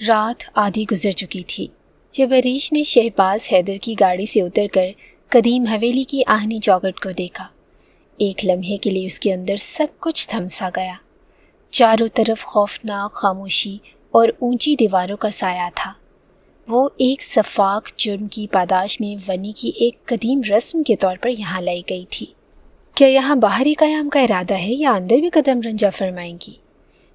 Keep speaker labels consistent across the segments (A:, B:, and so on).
A: رات آدھی گزر چکی تھی جب عریش نے شہباز حیدر کی گاڑی سے اتر کر قدیم حویلی کی آہنی چوکھٹ کو دیکھا۔ ایک لمحے کے لیے اس کے اندر سب کچھ تھم سا گیا۔ چاروں طرف خوفناک خاموشی اور اونچی دیواروں کا سایہ تھا۔ وہ ایک سفاک جرم کی پاداش میں ونی کی ایک قدیم رسم کے طور پر یہاں لائی گئی تھی۔ کیا یہاں باہری قیام کا ارادہ ہے یا اندر بھی قدم رنجہ فرمائیں گی؟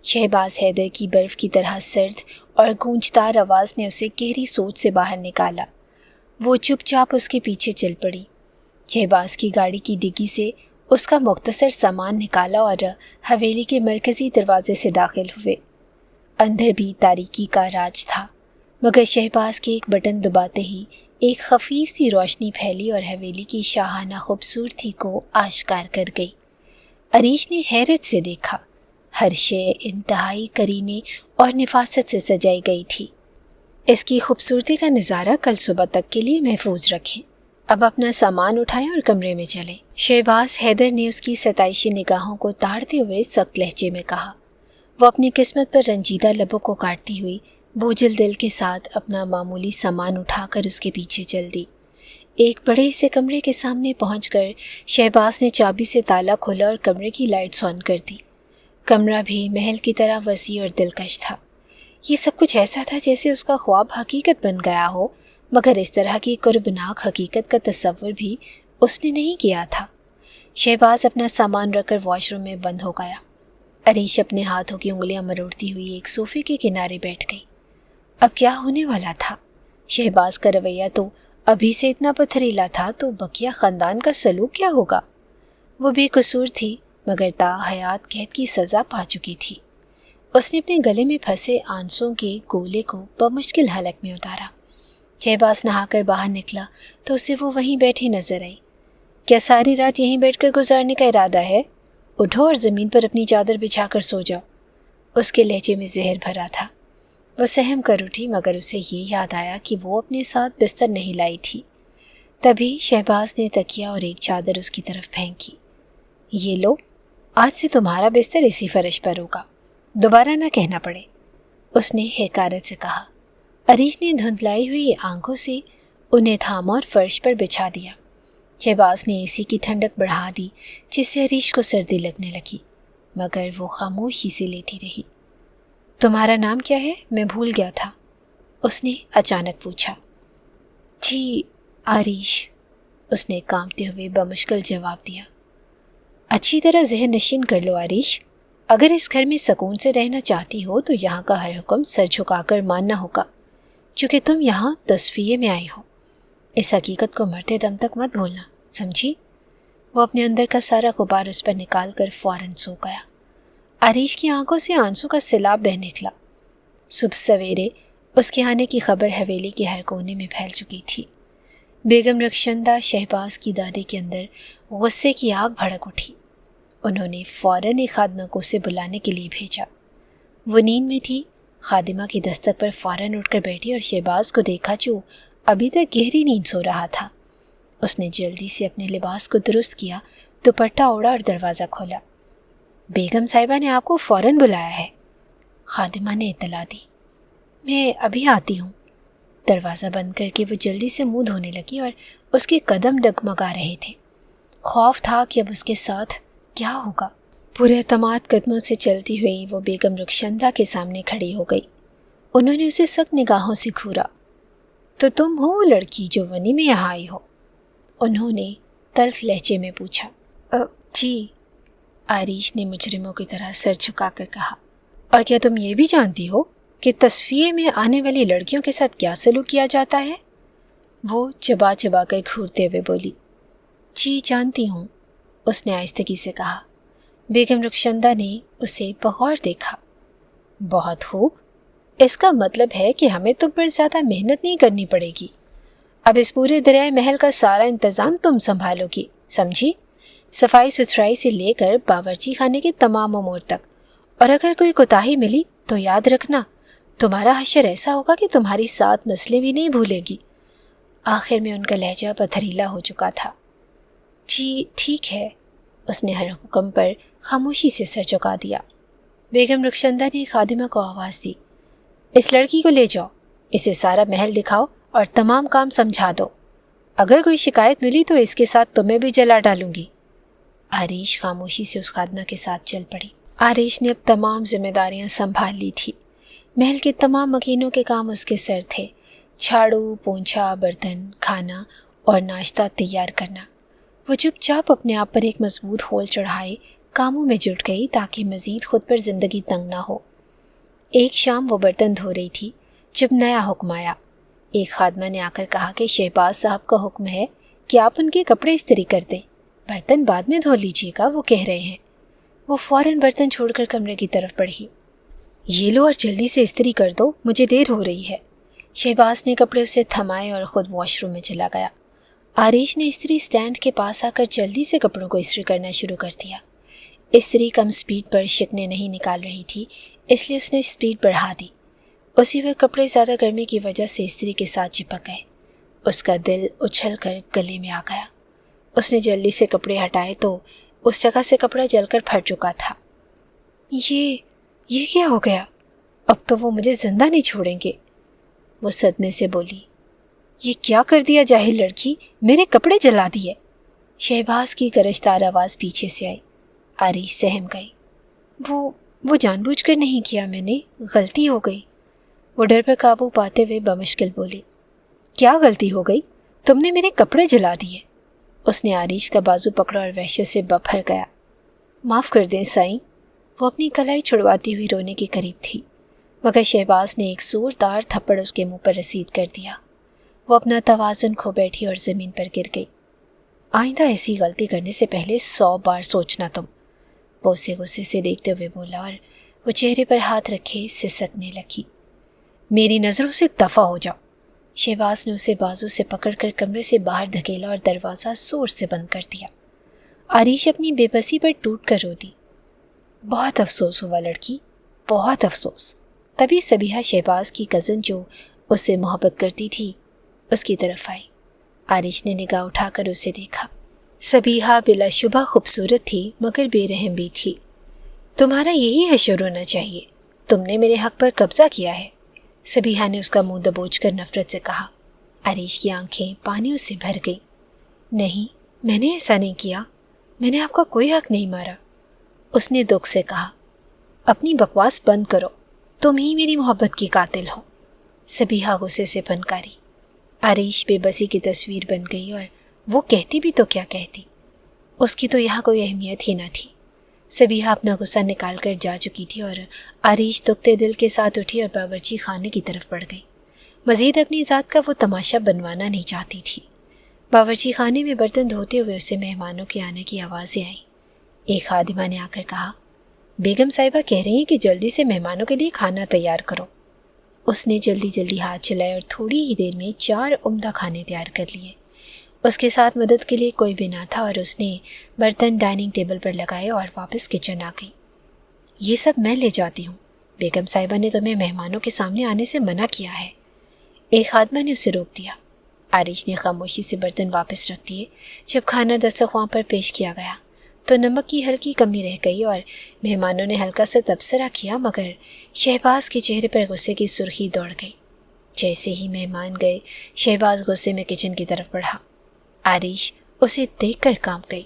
A: شہباز حیدر کی برف کی طرح سرد اور گونجدار آواز نے اسے گہری سوچ سے باہر نکالا۔ وہ چپ چاپ اس کے پیچھے چل پڑی۔ شہباز کی گاڑی کی ڈگی سے اس کا مختصر سامان نکالا اور حویلی کے مرکزی دروازے سے داخل ہوئے۔ اندر بھی تاریکی کا راج تھا، مگر شہباز کے ایک بٹن دباتے ہی ایک خفیف سی روشنی پھیلی اور حویلی کی شاہانہ خوبصورتی کو آشکار کر گئی۔ عریش نے حیرت سے دیکھا۔ ہر شے انتہائی کرینے اور نفاست سے سجائی گئی تھی۔ اس کی خوبصورتی کا نظارہ کل صبح تک کے لیے محفوظ رکھیں۔ اب اپنا سامان اٹھائیں اور کمرے میں چلیں۔ شہباز حیدر نے اس کی ستائشی نگاہوں کو تاڑتے ہوئے سخت لہجے میں کہا۔ وہ اپنی قسمت پر رنجیدہ لبوں کو کاٹتی ہوئی بوجھل دل کے ساتھ اپنا معمولی سامان اٹھا کر اس کے پیچھے چل دی۔ ایک بڑے سے کمرے کے سامنے پہنچ کر شہباز نے چابی سے تالا کھولا اور کمرے کی لائٹس آن کر دی۔ کمرہ بھی محل کی طرح وسیع اور دلکش تھا۔ یہ سب کچھ ایسا تھا جیسے اس کا خواب حقیقت بن گیا ہو، مگر اس طرح کی قربناک حقیقت کا تصور بھی اس نے نہیں کیا تھا۔ شہباز اپنا سامان رکھ کر واش روم میں بند ہو گیا۔ عریش اپنے ہاتھوں کی انگلیاں مروڑتی ہوئی ایک صوفے کے کنارے بیٹھ گئی۔ اب کیا ہونے والا تھا؟ شہباز کا رویہ تو ابھی سے اتنا پتھریلا تھا، تو بقیہ خاندان کا سلوک کیا ہوگا؟ وہ بے قصور تھی، مگر تا حیات قید کی سزا پا چکی تھی۔ اس نے اپنے گلے میں پھنسے آنسوں کے گولے کو بمشکل حلق میں اتارا۔ شہباز نہا کر باہر نکلا تو اسے وہ وہیں بیٹھی نظر آئی۔ کیا ساری رات یہیں بیٹھ کر گزارنے کا ارادہ ہے؟ اٹھو اور زمین پر اپنی چادر بچھا کر سو جاؤ۔ اس کے لہجے میں زہر بھرا تھا۔ وہ سہم کر اٹھی، مگر اسے یہ یاد آیا کہ وہ اپنے ساتھ بستر نہیں لائی تھی۔ تبھی شہباز نے تکیہ اور ایک چادر اس کی طرف پھینکی۔ یہ لو، آج سے تمہارا بستر اسی فرش پر ہوگا، دوبارہ نہ کہنا پڑے، اس نے حقارت سے کہا۔ عریش نے دھندلائی ہوئی آنکھوں سے انہیں تھاما اور فرش پر بچھا دیا۔ شہباز نے اسی کی ٹھنڈک بڑھا دی، جس سے عریش کو سردی لگنے لگی، مگر وہ خاموشی سے لیٹی رہی۔ تمہارا نام کیا ہے؟ میں بھول گیا تھا، اس نے اچانک پوچھا۔ جی عریش، اس نے کانپتے ہوئے بمشکل جواب دیا۔ اچھی طرح ذہن نشین کر لو عریش، اگر اس گھر میں سکون سے رہنا چاہتی ہو تو یہاں کا ہر حکم سر جھکا کر ماننا ہوگا، کیونکہ تم یہاں تصفیے میں آئی ہو۔ اس حقیقت کو مرتے دم تک مت بھولنا، سمجھی؟ وہ اپنے اندر کا سارا غبار اس پر نکال کر فوراً سو گیا۔ عریش کی آنکھوں سے آنسوں کا سیلاب بہہ نکلا۔ صبح سویرے اس کے آنے کی خبر حویلی کے ہر کونے میں پھیل چکی تھی۔ بیگم رخشندہ شہباز کی دادی کے اندر غصے کی آگ بھڑک اٹھی۔ انہوں نے فوراً ایک خادمہ کو اسے بلانے کے لیے بھیجا۔ وہ نیند میں تھی۔ خادمہ کی دستک پر فوراً اٹھ کر بیٹھی اور شہباز کو دیکھا جو ابھی تک گہری نیند سو رہا تھا۔ اس نے جلدی سے اپنے لباس کو درست کیا، دوپٹہ اوڑھا اور دروازہ کھولا۔ بیگم صاحبہ نے آپ کو فوراً بلایا ہے، خادمہ نے اطلاع دی۔ میں ابھی آتی ہوں۔ دروازہ بند کر کے وہ جلدی سے منہ دھونے لگی اور اس کے قدم ڈگمگا رہے تھے۔ خوف تھا کہ اب اس کے ساتھ کیا ہوگا۔ پورے اعتماد قدموں سے چلتی ہوئی وہ بیگم رخشندہ کے سامنے کھڑی ہو گئی۔ انہوں نے اسے سخت نگاہوں سے گھورا۔ تو تم ہو وہ لڑکی جو ونی میں یہاں آئی ہو؟ انہوں نے تلخ لہجے میں پوچھا۔ جی، عریش نے مجرموں کی طرح سر جھکا کر کہا۔ اور کیا تم یہ بھی جانتی ہو کہ تصفیے میں آنے والی لڑکیوں کے ساتھ کیا سلوک کیا جاتا ہے؟ وہ چبا چبا کر گھورتے ہوئے بولی۔ جی جانتی ہوں، اس نے آہستگی سے کہا۔ بیگم رخشندہ نے اسے بغور دیکھا۔ بہت خوب، اس کا مطلب ہے کہ ہمیں تم پر زیادہ محنت نہیں کرنی پڑے گی۔ اب اس پورے دریائے محل کا سارا انتظام تم سنبھالو گی، سمجھی؟ صفائی ستھرائی سے لے کر باورچی خانے کے تمام امور تک، اور اگر کوئی کوتاہی ملی تو یاد رکھنا تمہارا حشر ایسا ہوگا کہ تمہاری 7 نسلیں بھی نہیں بھولے گی۔ آخر میں ان کا لہجہ پتھریلا ہو چکا تھا۔ جی ٹھیک ہے، اس نے ہر حکم پر خاموشی سے سر جھکا دیا۔ بیگم رخشندہ نے خادمہ کو آواز دی۔ اس لڑکی کو لے جاؤ، اسے سارا محل دکھاؤ اور تمام کام سمجھا دو۔ اگر کوئی شکایت ملی تو اس کے ساتھ تمہیں بھی جلا ڈالوں گی۔ آریش خاموشی سے اس خادمہ کے ساتھ چل پڑی۔ آریش نے اب تمام ذمہ داریاں سنبھال لی تھی۔ محل کے تمام مکینوں کے کام اس کے سر تھے، جھاڑو، پونچھا، برتن، کھانا اور ناشتہ تیار کرنا۔ وہ چپ چاپ اپنے آپ پر ایک مضبوط ہول چڑھائے کاموں میں جٹ گئی تاکہ مزید خود پر زندگی تنگ نہ ہو۔ ایک شام وہ برتن دھو رہی تھی جب نیا حکم آیا۔ ایک خادمہ نے آ کر کہا کہ شہباز صاحب کا حکم ہے کہ آپ ان کے کپڑے استری کر دیں، برتن بعد میں دھو لیجیے گا، وہ کہہ رہے ہیں۔ وہ فوراً برتن چھوڑ کر کمرے کی طرف بڑھی۔ یہ لو اور جلدی سے استری کر دو، مجھے دیر ہو رہی ہے۔ شہباز نے کپڑے اسے تھمائے اور خود واش روم میں چلا گیا۔ آریش نے استری اسٹینڈ کے پاس آ کر جلدی سے کپڑوں کو استری کرنا شروع کر دیا۔ استری کم سپیڈ پر شکنیں نہیں نکال رہی تھی، اس لیے اس نے سپیڈ بڑھا دی۔ اسی وقت کپڑے زیادہ گرمی کی وجہ سے استری کے ساتھ چپک گئے۔ اس کا دل اچھل کر گلے میں آ گیا۔ اس نے جلدی سے کپڑے ہٹائے تو اس جگہ سے کپڑا جل کر پھٹ چکا تھا۔ یہ کیا ہو گیا؟ اب تو وہ مجھے زندہ نہیں چھوڑیں گے، وہ صدمے سے بولی۔ یہ کیا کر دیا جاہل لڑکی، میرے کپڑے جلا دیے۔ شہباز کی گرجدار آواز پیچھے سے آئی۔ آریش سہم گئی۔ وہ جان بوجھ کر نہیں کیا، میں نے، غلطی ہو گئی۔ وہ ڈر پر قابو پاتے ہوئے بمشکل بولی۔ کیا غلطی ہو گئی؟ تم نے میرے کپڑے جلا دیے۔ اس نے آریش کا بازو پکڑا اور وحشت سے بپھر گیا۔ معاف کر دیں سائیں۔ وہ اپنی کلائی چھڑواتی ہوئی رونے کے قریب تھی، مگر شہباز نے ایک زوردار تھپڑ اس کے منہ پر رسید کر دیا۔ وہ اپنا توازن کھو بیٹھی اور زمین پر گر گئی۔ آئندہ ایسی غلطی کرنے سے پہلے 100 بار سوچنا تم، وہ اسے غصے سے دیکھتے ہوئے بولا اور وہ چہرے پر ہاتھ رکھے سسکنے لگی۔ میری نظروں سے دفع ہو جاؤ۔ شہباز نے اسے بازو سے پکڑ کر کمرے سے باہر دھکیلا اور دروازہ زور سے بند کر دیا۔ آریش اپنی بے بسی پر ٹوٹ کر رو دی۔ بہت افسوس ہوا لڑکی، بہت افسوس۔ تبھی سبیحہ، شہباز کی کزن جو اس سے محبت کرتی تھی، اس کی طرف آئی۔ آریش نے نگاہ اٹھا کر اسے دیکھا۔ سبیحہ بلا شبہ خوبصورت تھی مگر بے رحم بھی تھی۔ تمہارا یہی حشر ہونا چاہیے، تم نے میرے حق پر قبضہ کیا ہے، سبیحہ نے اس کا منہ دبوچ کر نفرت سے کہا۔ آریش کی آنکھیں پانیوں سے بھر گئیں۔ نہیں، میں نے ایسا نہیں کیا، میں نے آپ کا کوئی حق نہیں مارا، اس نے دکھ سے کہا۔ اپنی بکواس بند کرو، تم ہی میری محبت کی قاتل ہو، سبیحہ غصے سے پھنکاری۔ آریش بے بسی کی تصویر بن گئی اور وہ کہتی بھی تو کیا کہتی، اس کی تو یہاں کوئی اہمیت ہی نہ تھی۔ سبیحہ اپنا غصہ نکال کر جا چکی تھی اور آریش دکھتے دل کے ساتھ اٹھی اور باورچی خانے کی طرف بڑھ گئی۔ مزید اپنی ذات کا وہ تماشا بنوانا نہیں چاہتی تھی۔ باورچی خانے میں برتن دھوتے ہوئے اسے مہمانوں کے آنے کی آوازیں آئیں۔ ایک خادمہ نے آ کر کہا، بیگم صاحبہ کہہ رہی ہیں کہ جلدی سے مہمانوں کے لیے کھانا تیار کرو۔ اس نے جلدی ہاتھ چلائے اور تھوڑی ہی دیر میں 4 عمدہ کھانے تیار کر لیے۔ اس کے ساتھ مدد کے لیے کوئی بھی نہ تھا اور اس نے برتن ڈائننگ ٹیبل پر لگائے اور واپس کچن آ گئی۔ یہ سب میں لے جاتی ہوں، بیگم صاحبہ نے تمہیں مہمانوں کے سامنے آنے سے منع کیا ہے، ایک خادمہ نے اسے روک دیا۔ آریش نے خاموشی سے برتن واپس رکھ دیے۔ جب کھانا دسترخوان پر پیش کیا گیا تو نمک کی ہلکی کمی رہ گئی اور مہمانوں نے ہلکا سا تبصرہ کیا، مگر شہباز کے چہرے پر غصے کی سرخی دوڑ گئی۔ جیسے ہی مہمان گئے، شہباز غصے میں کچن کی طرف بڑھا۔ آریش اسے دیکھ کر کانپ گئی۔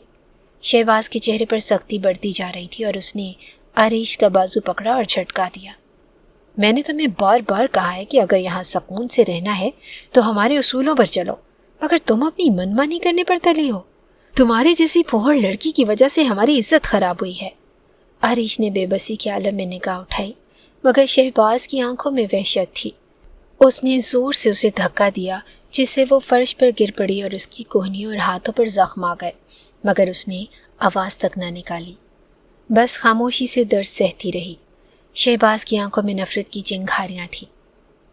A: شہباز کے چہرے پر سختی بڑھتی جا رہی تھی اور اس نے آریش کا بازو پکڑا اور جھٹکا دیا۔ میں نے تمہیں بار بار کہا ہے کہ اگر یہاں سکون سے رہنا ہے تو ہمارے اصولوں پر چلو، مگر تم اپنی من مانی کرنے پر تلی ہو۔ تمہاری جیسی پھوہڑ لڑکی کی وجہ سے ہماری عزت خراب ہوئی ہے۔ آریش نے بے بسی کے عالم میں نگاہ اٹھائی، مگر شہباز کی آنکھوں میں وحشت تھی۔ اس نے زور سے اسے دھکا دیا جس سے وہ فرش پر گر پڑی اور اس کی کوہنیوں اور ہاتھوں پر زخم آ گئے، مگر اس نے آواز تک نہ نکالی، بس خاموشی سے درد سہتی رہی۔ شہباز کی آنکھوں میں نفرت کی چنگھاریاں تھیں۔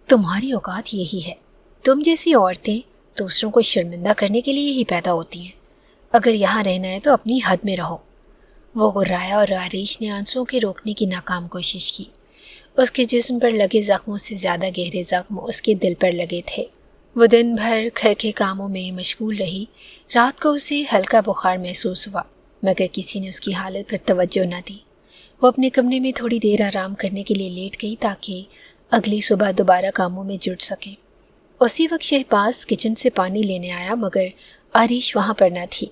A: تمہاری اوقات یہی ہے، تم جیسی عورتیں دوسروں کو شرمندہ کرنے کے لیے ہی پیدا ہوتی ہیں، اگر یہاں رہنا ہے تو اپنی حد میں رہو۔ وہ غرایا اور آریش نے آنسوؤں کے روکنے کی ناکام کوشش کی۔ اس کے جسم پر لگے زخموں سے زیادہ گہرے زخم اس کے دل پر لگے تھے۔ وہ دن بھر گھر کے کاموں میں مشغول رہی۔ رات کو اسے ہلکا بخار محسوس ہوا، مگر کسی نے اس کی حالت پر توجہ نہ دی۔ وہ اپنے کمرے میں تھوڑی دیر آرام کرنے کے لیے لیٹ گئی تاکہ اگلی صبح دوبارہ کاموں میں جٹ سکیں۔ اسی وقت شہباز کچن سے پانی لینے آیا مگر عریش وہاں پر نہ تھی۔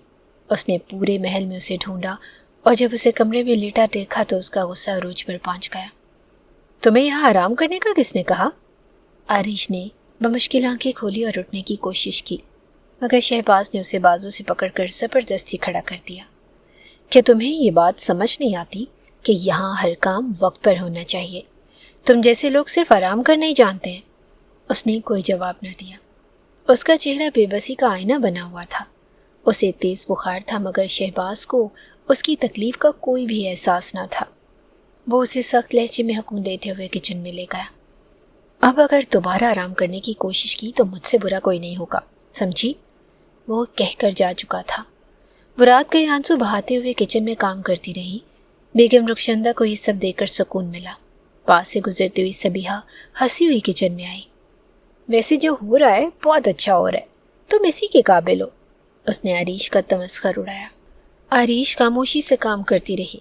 A: اس نے پورے محل میں اسے ڈھونڈا اور جب اسے کمرے میں لیٹا دیکھا تو اس کا غصہ عروج پر پہنچ گیا۔ تمہیں یہاں آرام کرنے کا کس نے کہا؟ عریش نے بمشکل آنکھیں کھولی اور اٹھنے کی کوشش کی مگر شہباز نے اسے بازو سے پکڑ کر زبردستی کھڑا کر دیا۔ کیا تمہیں یہ بات سمجھ نہیں آتی کہ یہاں ہر کام وقت پر ہونا چاہیے؟ تم جیسے لوگ صرف آرام کرنا ہی جانتے ہیں۔ اس نے کوئی جواب نہ دیا۔ اس کا چہرہ بے بسی کا آئینہ بنا ہوا تھا۔ اسے تیز بخار تھا مگر شہباز کو اس کی تکلیف کا کوئی بھی احساس نہ تھا۔ وہ اسے سخت لہجے میں حکم دیتے ہوئے کچن میں لے گیا۔ اب اگر دوبارہ آرام کرنے کی کوشش کی تو مجھ سے برا کوئی نہیں ہوگا، سمجھی؟ وہ کہہ کر جا چکا تھا۔ وہ رات کے آنسو بہاتے ہوئے کچن میں کام کرتی رہی۔ بیگم رخشندہ کو یہ سب دیکھ کر سکون ملا۔ پاس سے گزرتی ہوئی صبیحہ ہنسی ہوئی کچن میں آئی۔ ویسے جو ہو رہا ہے بہت اچھا ہو رہا ہے، تم اسی کے قابل ہو۔ اس نے عریش کا تمسخر اڑایا۔ عریش خاموشی سے کام کرتی رہی۔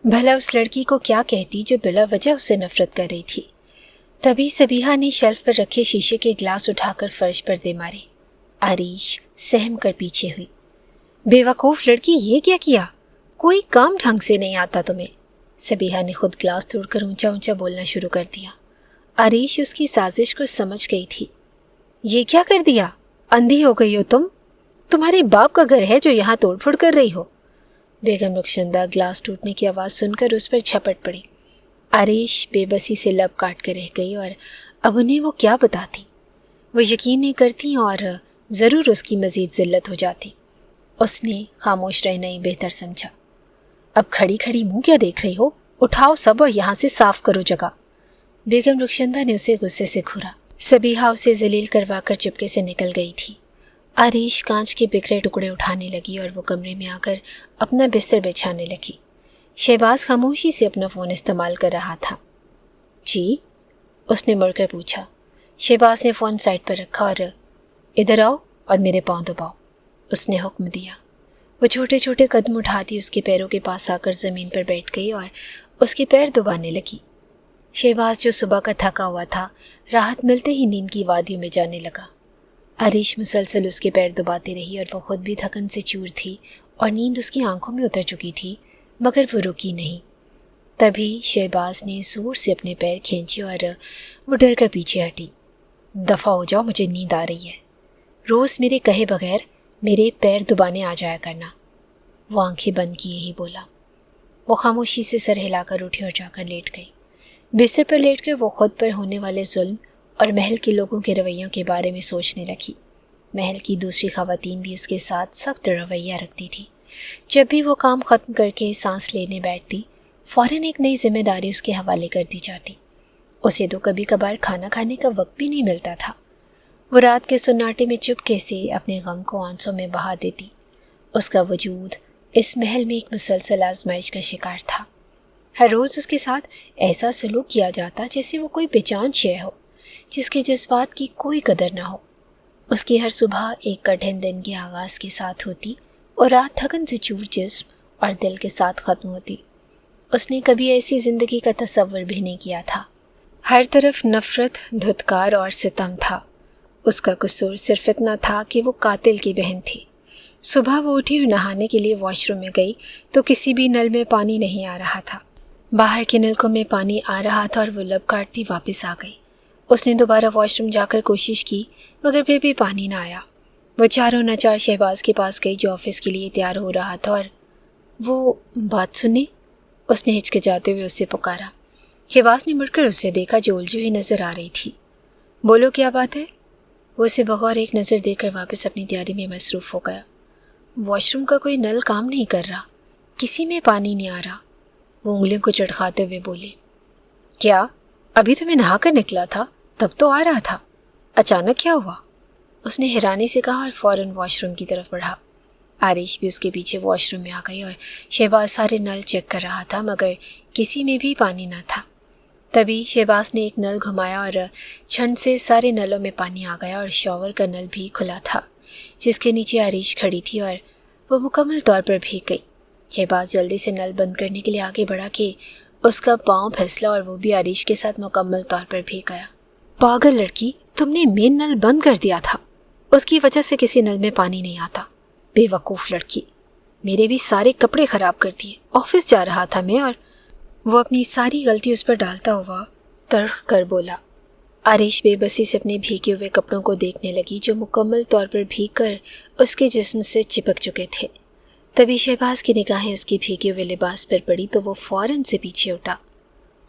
A: بھلا اس لڑکی کو کیا کہتی جو بلا وجہ اس سے نفرت کر رہی تھی۔ تبھی صبیحہ نے شیلف پر رکھے شیشے کے گلاس اٹھا کر فرش پر دے مارے۔ عریش سہم کر پیچھے ہوئی۔ بے وقوف لڑکی، یہ کیا کیا؟ کوئی کام ڈھنگ سے نہیں آتا تمہیں؟ صبیحہ نے خود گلاس توڑ کر اونچا اونچا بولنا شروع کر دیا۔ عریش اس کی سازش کو سمجھ گئی تھی۔ یہ کیا کر دیا؟ اندھی ہو گئی ہو تم؟ تمہارے باپ کا گھر ہے جو یہاں توڑ پھوڑ کر رہی ہو؟ بیگم رخشندہ گلاس ٹوٹنے کی آواز سن کر اس پر جھپٹ پڑی۔ عریش بے بسی سے لب کاٹ کر رہ گئی اور اب انہیں وہ کیا بتاتی؟ وہ یقین نہیں کرتی اور ضرور اس کی مزید ذلت ہو جاتی۔ اس نے خاموش رہنا ہی بہتر سمجھا۔ اب کھڑی کھڑی منہ کیا دیکھ رہی ہو؟ اٹھاؤ سب اور یہاں سے صاف کرو جگہ۔ بیگم رخشندہ نے اسے غصے سے گھورا۔ صبیحہ اسے ذلیل کروا کر چپکے سے نکل گئی تھی۔ عریش کانچ کے بکھرے ٹکڑے اٹھانے لگی اور وہ کمرے میں آ کر اپنا بستر بچھانے لگی۔ شہباز خاموشی سے اپنا فون استعمال کر رہا تھا۔ جی؟ اس نے مڑ کر پوچھا۔ شہباز نے فون سائڈ پر رکھا اور ادھر آؤ اور میرے پاؤں دباؤ، اس نے حکم دیا۔ وہ چھوٹے چھوٹے قدم اٹھاتی اس کے پیروں کے پاس آ کر زمین پر بیٹھ گئی اور اس کے پیر دبانے لگی۔ شہباز جو صبح کا تھکا ہوا تھا راحت ملتے ہی نیند کی وادیوں میں جانے لگا۔ عریش مسلسل اس کے پیر دباتی رہی اور وہ خود بھی تھکن سے چور تھی اور نیند اس کی آنکھوں میں اتر چکی تھی مگر وہ رکی نہیں۔ تبھی شہباز نے زور سے اپنے پیر کھینچے اور وہ ڈر کر پیچھے ہٹی۔ دفع ہو جاؤ، مجھے نیند آ رہی ہے۔ روز میرے کہے بغیر میرے پیر دبانے آ جایا کرنا۔ وہ آنکھیں بند کیے ہی بولا۔ وہ خاموشی سے سر ہلا کر اٹھی اور جا کر لیٹ گئی۔ بستر پر لیٹ کر وہ خود پر ہونے والے ظلم اور محل کے لوگوں کے رویوں کے بارے میں سوچنے لگی۔ محل کی دوسری خواتین بھی اس کے ساتھ سخت رویہ رکھتی تھی۔ جب بھی وہ کام ختم کر کے سانس لینے بیٹھتی فوراً ایک نئی ذمہ داری اس کے حوالے کر دی جاتی۔ اسے تو کبھی کبھار کھانا کھانے کا وقت بھی نہیں ملتا تھا۔ وہ رات کے سناٹے میں چپکے سے اپنے غم کو آنسوں میں بہا دیتی۔ اس کا وجود اس محل میں ایک مسلسل آزمائش کا شکار تھا۔ ہر روز اس کے ساتھ ایسا سلوک کیا جاتا جیسے وہ کوئی بےجان شے ہو جس کے جذبات کی کوئی قدر نہ ہو۔ اس کی ہر صبح ایک کٹھن دن کے آغاز کے ساتھ ہوتی اور رات تھکن سے چور جسم اور دل کے ساتھ ختم ہوتی۔ اس نے کبھی ایسی زندگی کا تصور بھی نہیں کیا تھا۔ ہر طرف نفرت، دھتکار اور ستم تھا۔ اس کا قصور صرف اتنا تھا کہ وہ قاتل کی بہن تھی۔ صبح وہ اٹھی اور نہانے کے لیے واش روم میں گئی تو کسی بھی نل میں پانی نہیں آ رہا تھا۔ باہر کے نلکوں میں پانی آ رہا تھا اور وہ لب کاٹتی واپس آ گئی۔ اس نے دوبارہ واش روم جا کر کوشش کی مگر پھر بھی پانی نہ آیا۔ وہ چاروں ناچار شہباز کے پاس گئی جو آفس کے لیے تیار ہو رہا تھا اور وہ بات سنیں، اس نے ہچکچاتے ہوئے اسے پکارا۔ شہباز نے مڑ کر اسے دیکھا جو الجھی ہوئی نظر آ رہی تھی۔ بولو کیا بات ہے؟ وہ اسے بغور ایک نظر دے کر واپس اپنی تیاری میں مصروف ہو گیا۔ واش روم کا کوئی نل کام نہیں کر رہا، کسی میں پانی نہیں آ رہا، وہ انگلیوں کو چٹخاتے ہوئے بولی۔ کیا ابھی تو میں نہا کر نکلا تھا، تب تو آ رہا تھا، اچانک کیا ہوا؟ اس نے حیرانی سے کہا اور فوراً واش روم کی طرف بڑھا۔ عریش بھی اس کے پیچھے واش روم میں آ گئی اور شہباز سارے نل چیک کر رہا تھا مگر کسی میں بھی پانی نہ تھا۔ تبھی شہباز نے ایک نل گھمایا اور چھن سے سارے نلوں میں پانی آ گیا اور شاور کا نل بھی کھلا تھا جس کے نیچے عریش کھڑی تھی اور وہ مکمل طور پر بھیگ گئی۔ شہباز جلدی سے نل بند کرنے کے لیے آگے بڑھا کہ اس کا پاؤں پھسلا اور وہ بھی عریش کے ساتھ مکمل طور پر بھیگ گیا۔ پاگل لڑکی، تم نے مین نل بند کر دیا تھا، اس کی وجہ سے کسی نل میں پانی نہیں آتا۔ بے وقوف لڑکی، میرے بھی سارے کپڑے خراب کر دیے۔ آفس جا رہا تھا میں اور وہ اپنی ساری غلطی اس پر ڈالتا ہوا تڑخ کر بولا۔ عریش بے بسی سے اپنے بھیگے ہوئے کپڑوں کو دیکھنے لگی جو مکمل طور پر بھیگ کر اس کے جسم سے چپک چکے تھے۔ تبھی شہباز کی نگاہیں اس کے بھیگے ہوئے لباس پر پڑی تو وہ فوراً سے پیچھے اٹھا۔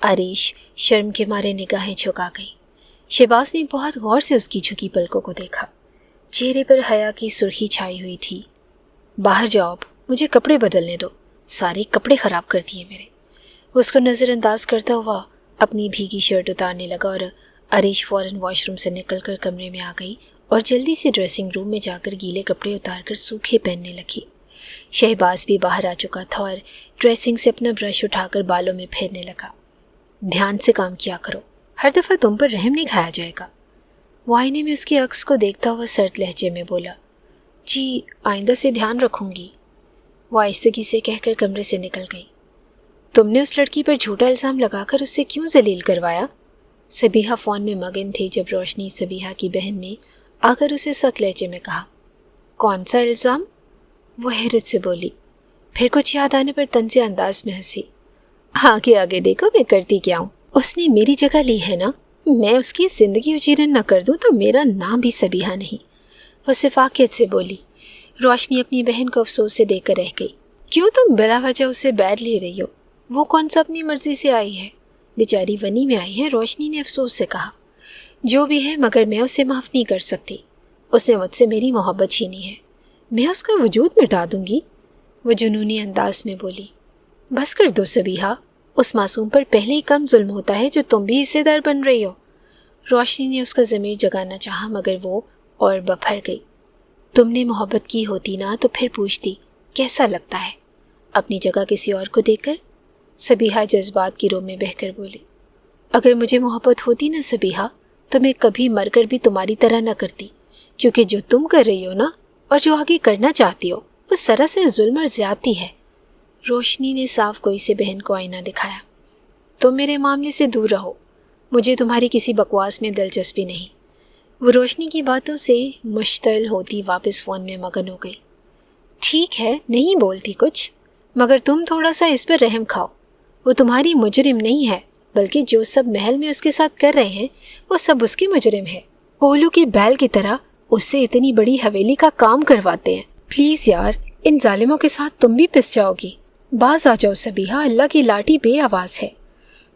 A: عریش شرم کے مارے نگاہیں جھکا گئی۔ شہباز نے بہت غور سے اس کی جھکی پلکوں کو دیکھا۔ چہرے پر حیا کی سرخی چھائی ہوئی تھی۔ باہر جاؤ، اب مجھے کپڑے بدلنے دو، سارے کپڑے خراب کر دیے میرے۔ وہ اس کو نظر انداز کرتا ہوا اپنی بھیگی شرٹ اتارنے لگا اور عریش فوراً واش روم سے نکل کر کمرے میں آ گئی اور جلدی سے ڈریسنگ روم میں جا کر گیلے کپڑے اتار کر سوکھے پہننے لگی۔ شہباز بھی باہر آ چکا تھا اور ڈریسنگ سے اپنا برش اٹھا کر بالوں میں پھیرنے لگا۔ دھیان سے کام کیا کرو، ہر دفعہ تم پر رحم نہیں کھایا جائے گا۔ وہ آئینے میں اس کے عکس کو دیکھتا ہوا سرد لہجے میں بولا۔ جی آئندہ سے دھیان رکھوں گی، وہ آہستگی سے کہہ کر کمرے سے نکل گئی۔ تم نے اس لڑکی پر جھوٹا الزام لگا کر اسے کیوں ذلیل کروایا؟ سبیحہ فون میں مگن تھی جب روشنی سبیحہ کی بہن نے آ کر اسے سخت لہجے میں کہا۔ کون سا الزام؟ وہ حیرت سے بولی، پھر کچھ یاد آنے پر طنزیہ انداز میں ہنسی۔ آگے آگے دیکھو میں کرتی کیا ہوں، اس نے میری جگہ لی ہے نا، میں اس کی زندگی اجیرن نہ کر دوں تو میرا نام بھی سبیحہ نہیں، وہ سفاکیت سے بولی۔ روشنی اپنی بہن کو افسوس سے دیکھ کر رہ گئی۔ کیوں تم بلا وجہ اسے بیٹ لے رہی ہو؟ وہ کون سا اپنی مرضی سے آئی ہے، بیچاری ونی میں آئی ہے، روشنی نے افسوس سے کہا۔ جو بھی ہے مگر میں اسے معاف نہیں کر سکتی، اس نے مجھ سے میری محبت چھینی ہے، میں اس کا وجود مٹا دوں گی، وہ جنونی انداز میں بولی۔ بس کر دو سبیحہ، اس معصوم پر پہلے ہی کم ظلم ہوتا ہے جو تم بھی حصے دار بن رہی ہو۔ روشنی نے اس کا ضمیر جگانا چاہا مگر وہ اور بپھر گئی۔ تم نے محبت کی ہوتی نا تو پھر پوچھتی کیسا لگتا ہے اپنی جگہ کسی اور کو دیکھ کر، سبیحہ جذبات کی رو میں بہہ کر بولی۔ اگر مجھے محبت ہوتی نا سبیحہ تو میں کبھی مر کر بھی تمہاری طرح نہ کرتی، کیونکہ جو تم کر رہی ہو نا اور جو آگے کرنا چاہتی ہو وہ سراسر ظلم اور زیادتی ہے۔ روشنی نے صاف گوئی سے بہن کو آئینہ دکھایا۔ تم میرے معاملے سے دور رہو، مجھے تمہاری کسی بکواس میں دلچسپی نہیں۔ وہ روشنی کی باتوں سے مشتعل ہوتی واپس فون میں مگن ہو گئی۔ ٹھیک ہے نہیں بولتی کچھ، مگر تم تھوڑا سا اس پر رحم کھاؤ، وہ تمہاری مجرم نہیں ہے، بلکہ جو سب محل میں اس کے ساتھ کر رہے ہیں وہ سب اس کے مجرم ہے، کولو کے بیل کی طرح اس سے اتنی بڑی حویلی کا کام کرواتے ہیں۔ پلیز یار، ان ظالموں کے ساتھ تم بھی پس جاؤ گی، باز آ جاؤ سبیحہ، اللہ کی لاٹھی بے آواز ہے۔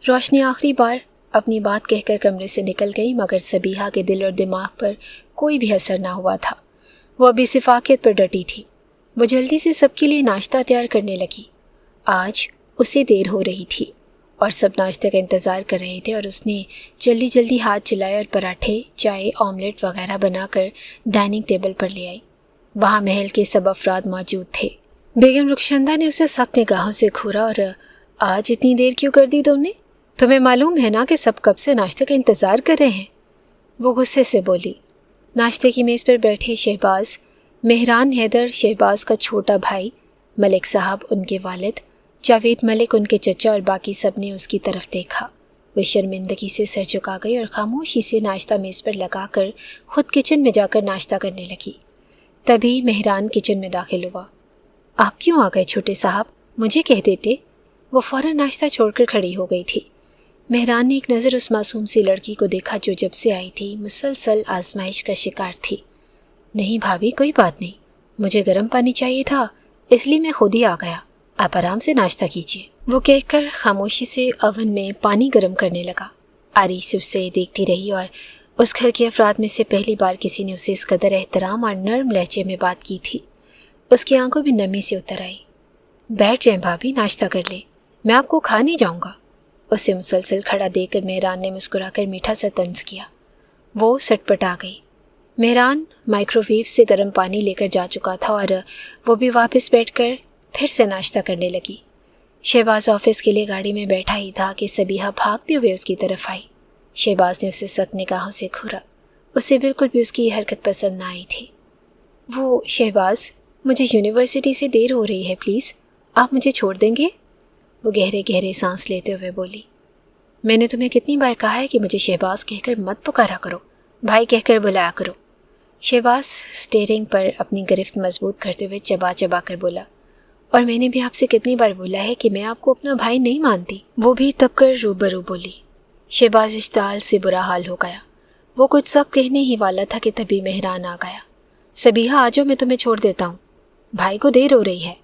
A: روشنی آخری بار اپنی بات کہہ کر کمرے سے نکل گئی مگر سبیحہ کے دل اور دماغ پر کوئی بھی اثر نہ ہوا تھا، وہ ابھی صفاقیت پر ڈٹی تھی۔ وہ جلدی سے سب کے لیے ناشتہ تیار کرنے لگی۔ آج اسے دیر ہو رہی تھی اور سب ناشتے کا انتظار کر رہے تھے اور اس نے جلدی جلدی ہاتھ چلائے اور پراٹھے، چائے، آملیٹ وغیرہ بنا کر ڈائننگ ٹیبل پر لے آئی۔ وہاں محل کے سب افراد موجود تھے۔ بیگم رخشندہ نے اسے سخت نگاہوں سے گھورا اور آج اتنی دیر کیوں کر دی تم نے؟ تمہیں معلوم ہے نا کہ سب کب سے ناشتے کا انتظار کر رہے ہیں، وہ غصے سے بولی۔ ناشتے کی میز پر بیٹھے شہباز، مہران حیدر شہباز کا چھوٹا بھائی، ملک صاحب ان کے والد، جاوید ملک ان کے چچا اور باقی سب نے اس کی طرف دیکھا۔ وہ شرمندگی سے سر جھکا گئی اور خاموشی سے ناشتہ میز پر لگا کر خود کچن میں جا کر ناشتہ کرنے لگی۔ تبھی مہران کچن میں داخل ہوا۔ آپ کیوں آ گئے چھوٹے صاحب؟ مجھے کہہ دیتے۔ وہ فوراً ناشتہ چھوڑ کر کھڑی ہو گئی تھی۔ مہران نے ایک نظر اس معصوم سی لڑکی کو دیکھا جو جب سے آئی تھی مسلسل آزمائش کا شکار تھی۔ نہیں بھابھی کوئی بات نہیں، مجھے گرم پانی چاہیے تھا اس لیے میں خود ہی آ گیا، آپ آرام سے ناشتہ کیجیے، وہ کہہ کر خاموشی سے اوون میں پانی گرم کرنے لگا۔ عریش اسے دیکھتی رہی اور اس گھر کے افراد میں سے پہلی بار کسی نے اسے اس قدر احترام اور نرم لہجے میں بات کی تھی۔ اس کی آنکھوں میں نمی سی اتر آئی۔ بیٹھ جائیں بھابھی، ناشتہ کر لیں، میں آپ کو کھا نہیں جاؤں گا۔ اسے مسلسل کھڑا دیکھ کر مہران نے مسکرا کر میٹھا سا طنز کیا۔ وہ سٹ پٹ آ گئی۔ مہران مائکرو ویو سے گرم پانی لے کر جا چکا تھا اور وہ بھی واپس بیٹھ کر پھر سے ناشتہ کرنے لگی۔ شہباز آفس کے لیے گاڑی میں بیٹھا ہی تھا کہ سبیحہ بھاگتے ہوئے اس کی طرف آئی۔ شہباز نے اسے سخت نگاہوں سے گھورا۔ اسے بالکل بھی اس کی یہ حرکت پسند نہ آئی تھی۔ وہ شہباز، مجھے یونیورسٹی سے دیر ہو رہی ہے، پلیز آپ مجھے چھوڑ دیں گے؟ وہ گہرے گہرے سانس لیتے ہوئے بولی، میں نے تمہیں کتنی بار کہا ہے کہ مجھے شہباز کہہ کر مت پکارا کرو، بھائی کہہ کر بلایا کرو۔ شہباز اسٹیئرنگ پر اپنی گرفت مضبوط کرتے ہوئے چبا چبا کر بولا، اور میں نے بھی آپ سے کتنی بار بولا ہے کہ میں آپ کو اپنا بھائی نہیں مانتی۔ وہ بھی تب کر روبرو بولی۔ شہباز اشتعال سے برا حال ہو گیا۔ وہ کچھ سخت کہنے ہی والا تھا کہ تبھی مہران آ گیا۔ صبیحہ آ جاؤ، میں تمہیں چھوڑ دیتا ہوں، بھائی کو دیر ہو رہی ہے۔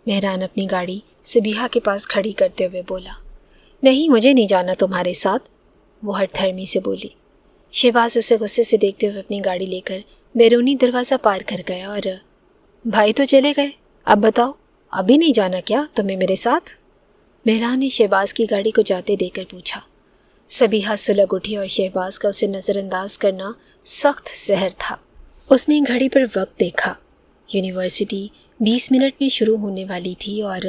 A: مہران اپنی گاڑی صبیحہ کے پاس کھڑی کرتے ہوئے بولا، نہیں مجھے نہیں جانا تمہارے ساتھ، وہ ہٹ دھرمی سے بولی۔ شہباز اسے غصے سے دیکھتے ہوئے اپنی گاڑی لے کر بیرونی دروازہ پار کر گیا اور بھائی تو چلے گئے، اب بتاؤ ابھی نہیں جانا کیا تمہیں میرے ساتھ؟ مہران نے شہباز کی گاڑی کو جاتے دے کر پوچھا۔ صبیحہ سلگ اٹھی اور شہباز کا اسے نظر انداز کرنا سخت زہر تھا۔ اس نے گھڑی پر وقت دیکھا۔ یونیورسٹی 20 منٹ میں شروع ہونے والی تھی اور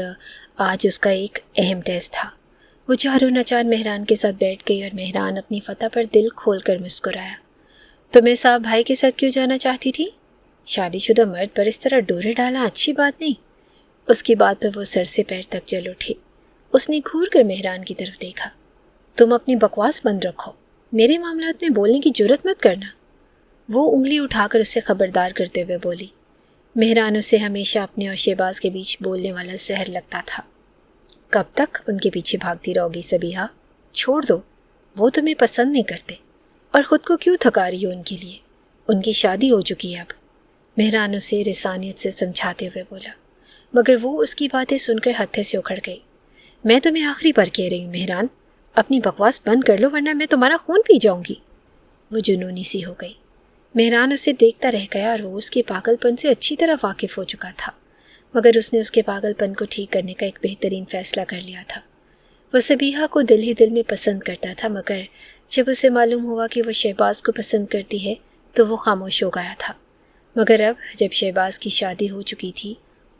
A: آج اس کا ایک اہم ٹیسٹ تھا۔ وہ چاروں ناچار مہران کے ساتھ بیٹھ گئی اور مہران اپنی فتح پر دل کھول کر مسکرایا۔ تو میں صاحب بھائی کے ساتھ کیوں جانا چاہتی تھی؟ شادی شدہ مرد پر اس طرح ڈورے ڈالنا اچھی بات نہیں۔ اس کی بات پر وہ سر سے پیر تک چل اٹھی۔ اس نے گھور کر مہران کی طرف دیکھا۔ تم اپنی بکواس بند رکھو، میرے معاملات میں بولنے کی جرات مت کرنا، وہ انگلی اٹھا کر اسے خبردار کرتے ہوئے بولی۔ مہران اسے ہمیشہ اپنے اور شہباز کے بیچ بولنے والا زہر لگتا تھا۔ کب تک ان کے پیچھے بھاگتی رہو گی صبیحہ؟ چھوڑ دو، وہ تمہیں پسند نہیں کرتے، اور خود کو کیوں تھکا رہی ہو ان کے لیے؟ ان کی شادی ہو چکی ہے اب، مہران اسے رسانیت سے سمجھاتے ہوئے بولا، مگر وہ اس کی باتیں سن کر ہتھے سے اکھڑ گئی۔ میں تمہیں آخری بار کہہ رہی ہوں مہران، اپنی بکواس بند کر لو ورنہ میں تمہارا خون پی جاؤں گی۔ وہ جنونی سی ہو گئی۔ مہران اسے دیکھتا رہ گیا اور وہ اس کے پاگل پن سے اچھی طرح واقف ہو چکا تھا، مگر اس نے اس کے پاگل پن کو ٹھیک کرنے کا ایک بہترین فیصلہ کر لیا تھا۔ وہ صبیحہ کو دل ہی دل میں پسند کرتا تھا، مگر جب اسے معلوم ہوا کہ وہ شہباز کو پسند کرتی ہے تو وہ خاموش ہو گیا تھا۔ مگر اب جب شہباز کی شادی ہو چکی تھی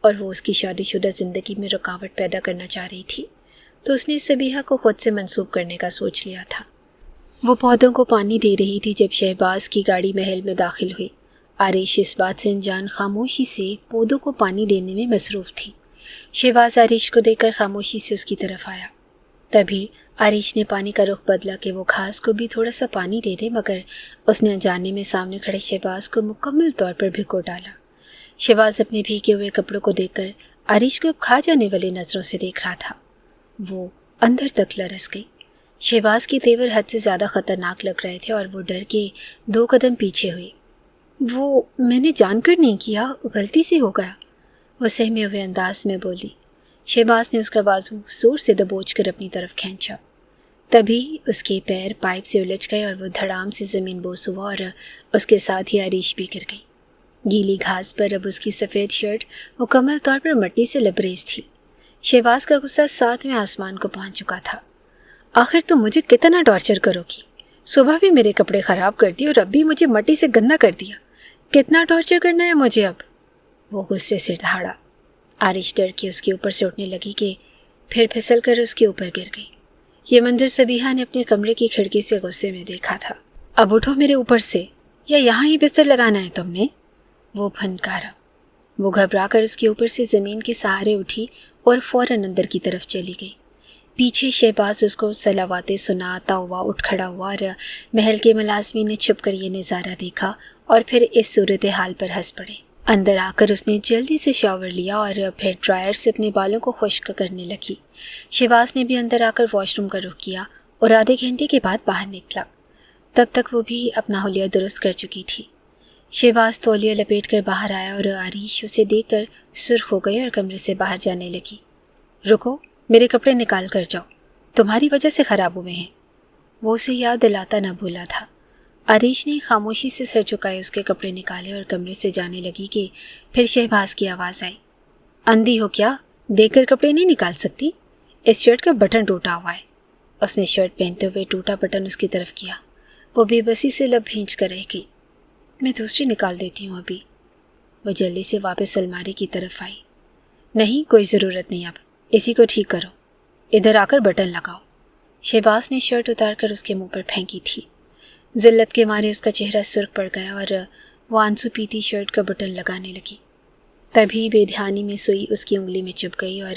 A: اور وہ اس کی شادی شدہ زندگی میں رکاوٹ پیدا کرنا چاہ رہی تھی تو اس نے صبیحہ کو خود سے منسوب کرنے کا سوچ لیا تھا۔ وہ پودوں کو پانی دے رہی تھی جب شہباز کی گاڑی محل میں داخل ہوئی۔ عریش اس بات سے انجان خاموشی سے پودوں کو پانی دینے میں مصروف تھی۔ شہباز عریش کو دیکھ کر خاموشی سے اس کی طرف آیا۔ تبھی عریش نے پانی کا رخ بدلا کہ وہ گھاس کو بھی تھوڑا سا پانی دے دے، مگر اس نے انجانے میں سامنے کھڑے شہباز کو مکمل طور پر بھگو ڈالا۔ شہباز اپنے بھیگے ہوئے کپڑوں کو دیکھ کر عریش کو اب کھا جانے والی نظروں سے دیکھ رہا تھا۔ وہ اندر تک لرز گئی۔ شہباز کے تیور حد سے زیادہ خطرناک لگ رہے تھے اور وہ ڈر کے 2 قدم پیچھے ہوئی۔ وہ میں نے جان کر نہیں کیا، غلطی سے ہو گیا، وہ سہمے ہوئے انداز میں بولی۔ شہباز نے اس کا بازو زور سے دبوچ کر اپنی طرف کھینچا۔ تبھی اس کے پیر پائپ سے الجھ گئے اور وہ دھڑام سے زمین بوس ہوا اور اس کے ساتھ ہی عریش بھی گر گئی۔ گیلی گھاس پر اب اس کی سفید شرٹ مکمل طور پر مٹی سے لبریز تھی۔ شہباز کا غصہ 7ویں آسمان کو پہنچ چکا تھا۔ آخر تم مجھے کتنا ٹارچر کرو گی؟ صبح بھی میرے کپڑے خراب کر دی اور اب بھی مجھے مٹی سے گندا کر دیا، کتنا ٹارچر کرنا ہے مجھے اب؟ وہ غصے سے دہاڑا۔ عریش ڈر کے اس کے اوپر سے اٹھنے لگی کہ پھر پھسل کر اس کے اوپر گر گئی۔ یہ منظر صبیحہ نے اپنے کمرے کی کھڑکی سے غصے میں دیکھا تھا۔ اب اٹھو میرے اوپر سے، یا یہاں ہی بستر لگانا ہے تم نے؟ وہ پھنکارا۔ وہ گھبرا کر اس کے اوپر سے زمین کے سہارے اٹھی اور فوراً اندر کی طرف چلی گئی۔ پیچھے شہباز اس کو صلواتے سناتا ہوا اٹھ کھڑا ہوا اور محل کے ملازمین نے چھپ کر یہ نظارہ دیکھا اور پھر اس صورتحال پر ہنس پڑے۔ اندر آ کر اس نے جلدی سے شاور لیا اور پھر ڈرائر سے اپنے بالوں کو خشک کرنے لگی۔ شہباز نے بھی اندر آ کر واش روم کا رخ کیا اور آدھے گھنٹے کے بعد باہر نکلا۔ تب تک وہ بھی اپنا حلیہ درست کر چکی تھی۔ شہباز تولیہ لپیٹ کر باہر آیا اور عریش اسے دیکھ کر سرخ ہو گئی اور کمرے سے باہر جانے لگی۔ رکو، میرے کپڑے نکال کر جاؤ، تمہاری وجہ سے خراب ہوئے ہیں۔ وہ اسے یاد دلاتا نہ بھولا تھا۔ عریش نے خاموشی سے سر جھکائے اس کے کپڑے نکالے اور کمرے سے جانے لگی کہ پھر شہباز کی آواز آئی، اندھی ہو کیا؟ دیکھ کر کپڑے نہیں نکال سکتی؟ اس شرٹ کا بٹن ٹوٹا ہوا ہے۔ اس نے شرٹ پہنتے ہوئے ٹوٹا بٹن اس کی طرف کیا۔ وہ بے بسی سے لب بھینچ کر رہ گئی۔ میں دوسری نکال دیتی ہوں ابھی۔ وہ جلدی سے واپس الماری کی طرف آئی۔ نہیں، کوئی ضرورت نہیں، اب اسی کو ٹھیک کرو، ادھر آ کر بٹن لگاؤ۔ شہباز نے شرٹ اتار کر اس کے منہ پر پھینکی تھی۔ ذلت کے مارے اس کا چہرہ سرخ پڑ گیا اور وہ آنسو پیتی شرٹ کا بٹن لگانے لگی۔ تبھی بے دھیانی میں سوئی اس کی انگلی میں چبھ گئی اور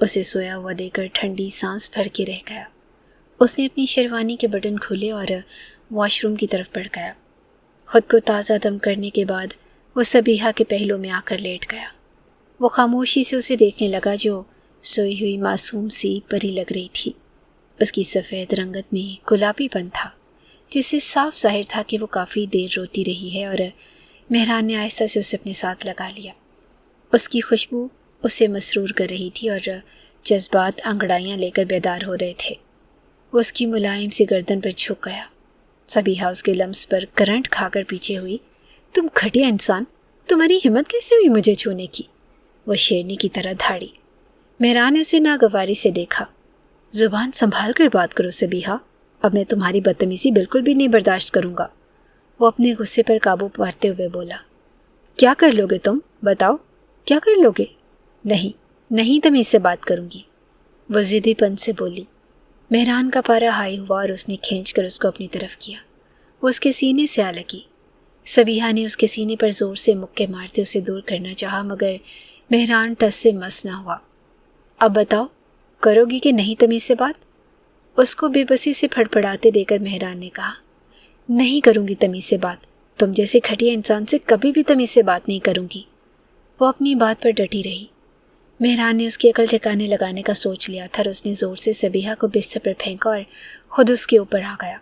A: اسے سویا ہوا دے کر ٹھنڈی سانس بھر کے رہ گیا۔ اس نے اپنی شیروانی کے بٹن کھولے اور واش روم کی طرف بڑھ گیا۔ خود کو تازہ دم کرنے کے بعد وہ صبیحہ کے پہلو میں آ کر لیٹ گیا۔ وہ خاموشی سے اسے دیکھنے لگا جو سوئی ہوئی معصوم سی پری لگ رہی تھی۔ اس کی سفید رنگت میں گلابی پن تھا جس سے صاف ظاہر تھا کہ وہ کافی دیر روتی رہی ہے، اور مہران نے آہستہ سے اسے اپنے ساتھ لگا لیا۔ اس کی خوشبو اسے مسرور کر رہی تھی اور جذبات انگڑائیاں لے کر بیدار ہو رہے تھے۔ وہ اس کی ملائم سی گردن پر جھک گیا۔ صبیحہ اس کے لمس پر کرنٹ کھا کر پیچھے ہوئی۔ تم گھٹیا انسان، تمہاری ہمت کیسے ہوئی مجھے چھونے کی؟ وہ شیرنی کی طرح دھاڑی۔ مہران نے اسے ناگواری سے دیکھا۔ زبان سنبھال کر بات کرو صبیحہ، اب میں تمہاری بدتمیزی بالکل بھی نہیں برداشت کروں گا۔ وہ اپنے غصے پر قابو پاتے ہوئے بولا۔ کیا کر لو گے تم؟ بتاؤ، کیا کر لو گے؟ نہیں تمیز سے بات کروں گی، وہ ضدی پن سے بولی۔ مہران کا پارا ہائی ہوا اور اس نے کھینچ کر اس کو اپنی طرف کیا۔ وہ اس کے سینے سے آ لگی۔ صبیحہ نے اس کے سینے پر زور سے مکے مارتے اسے دور کرنا چاہا، مگر مہران ٹس سے مس نہ ہوا۔ اب بتاؤ، کرو گی کہ نہیں تمیز سے بات؟ اس کو بے بسی سے پھڑپڑاتے دے کر مہران نے کہا۔ نہیں کروں گی تمیز سے بات، تم جیسے گھٹیا انسان سے کبھی بھی تمیز سے بات نہیں کروں گی۔ وہ اپنی بات پر ڈٹی رہی۔ مہران نے اس کی عقل ٹھکانے لگانے کا سوچ لیا تھا اور اس نے زور سے صبیحہ کو بستر پر پھینکا اور خود اس کے اوپر آ گیا۔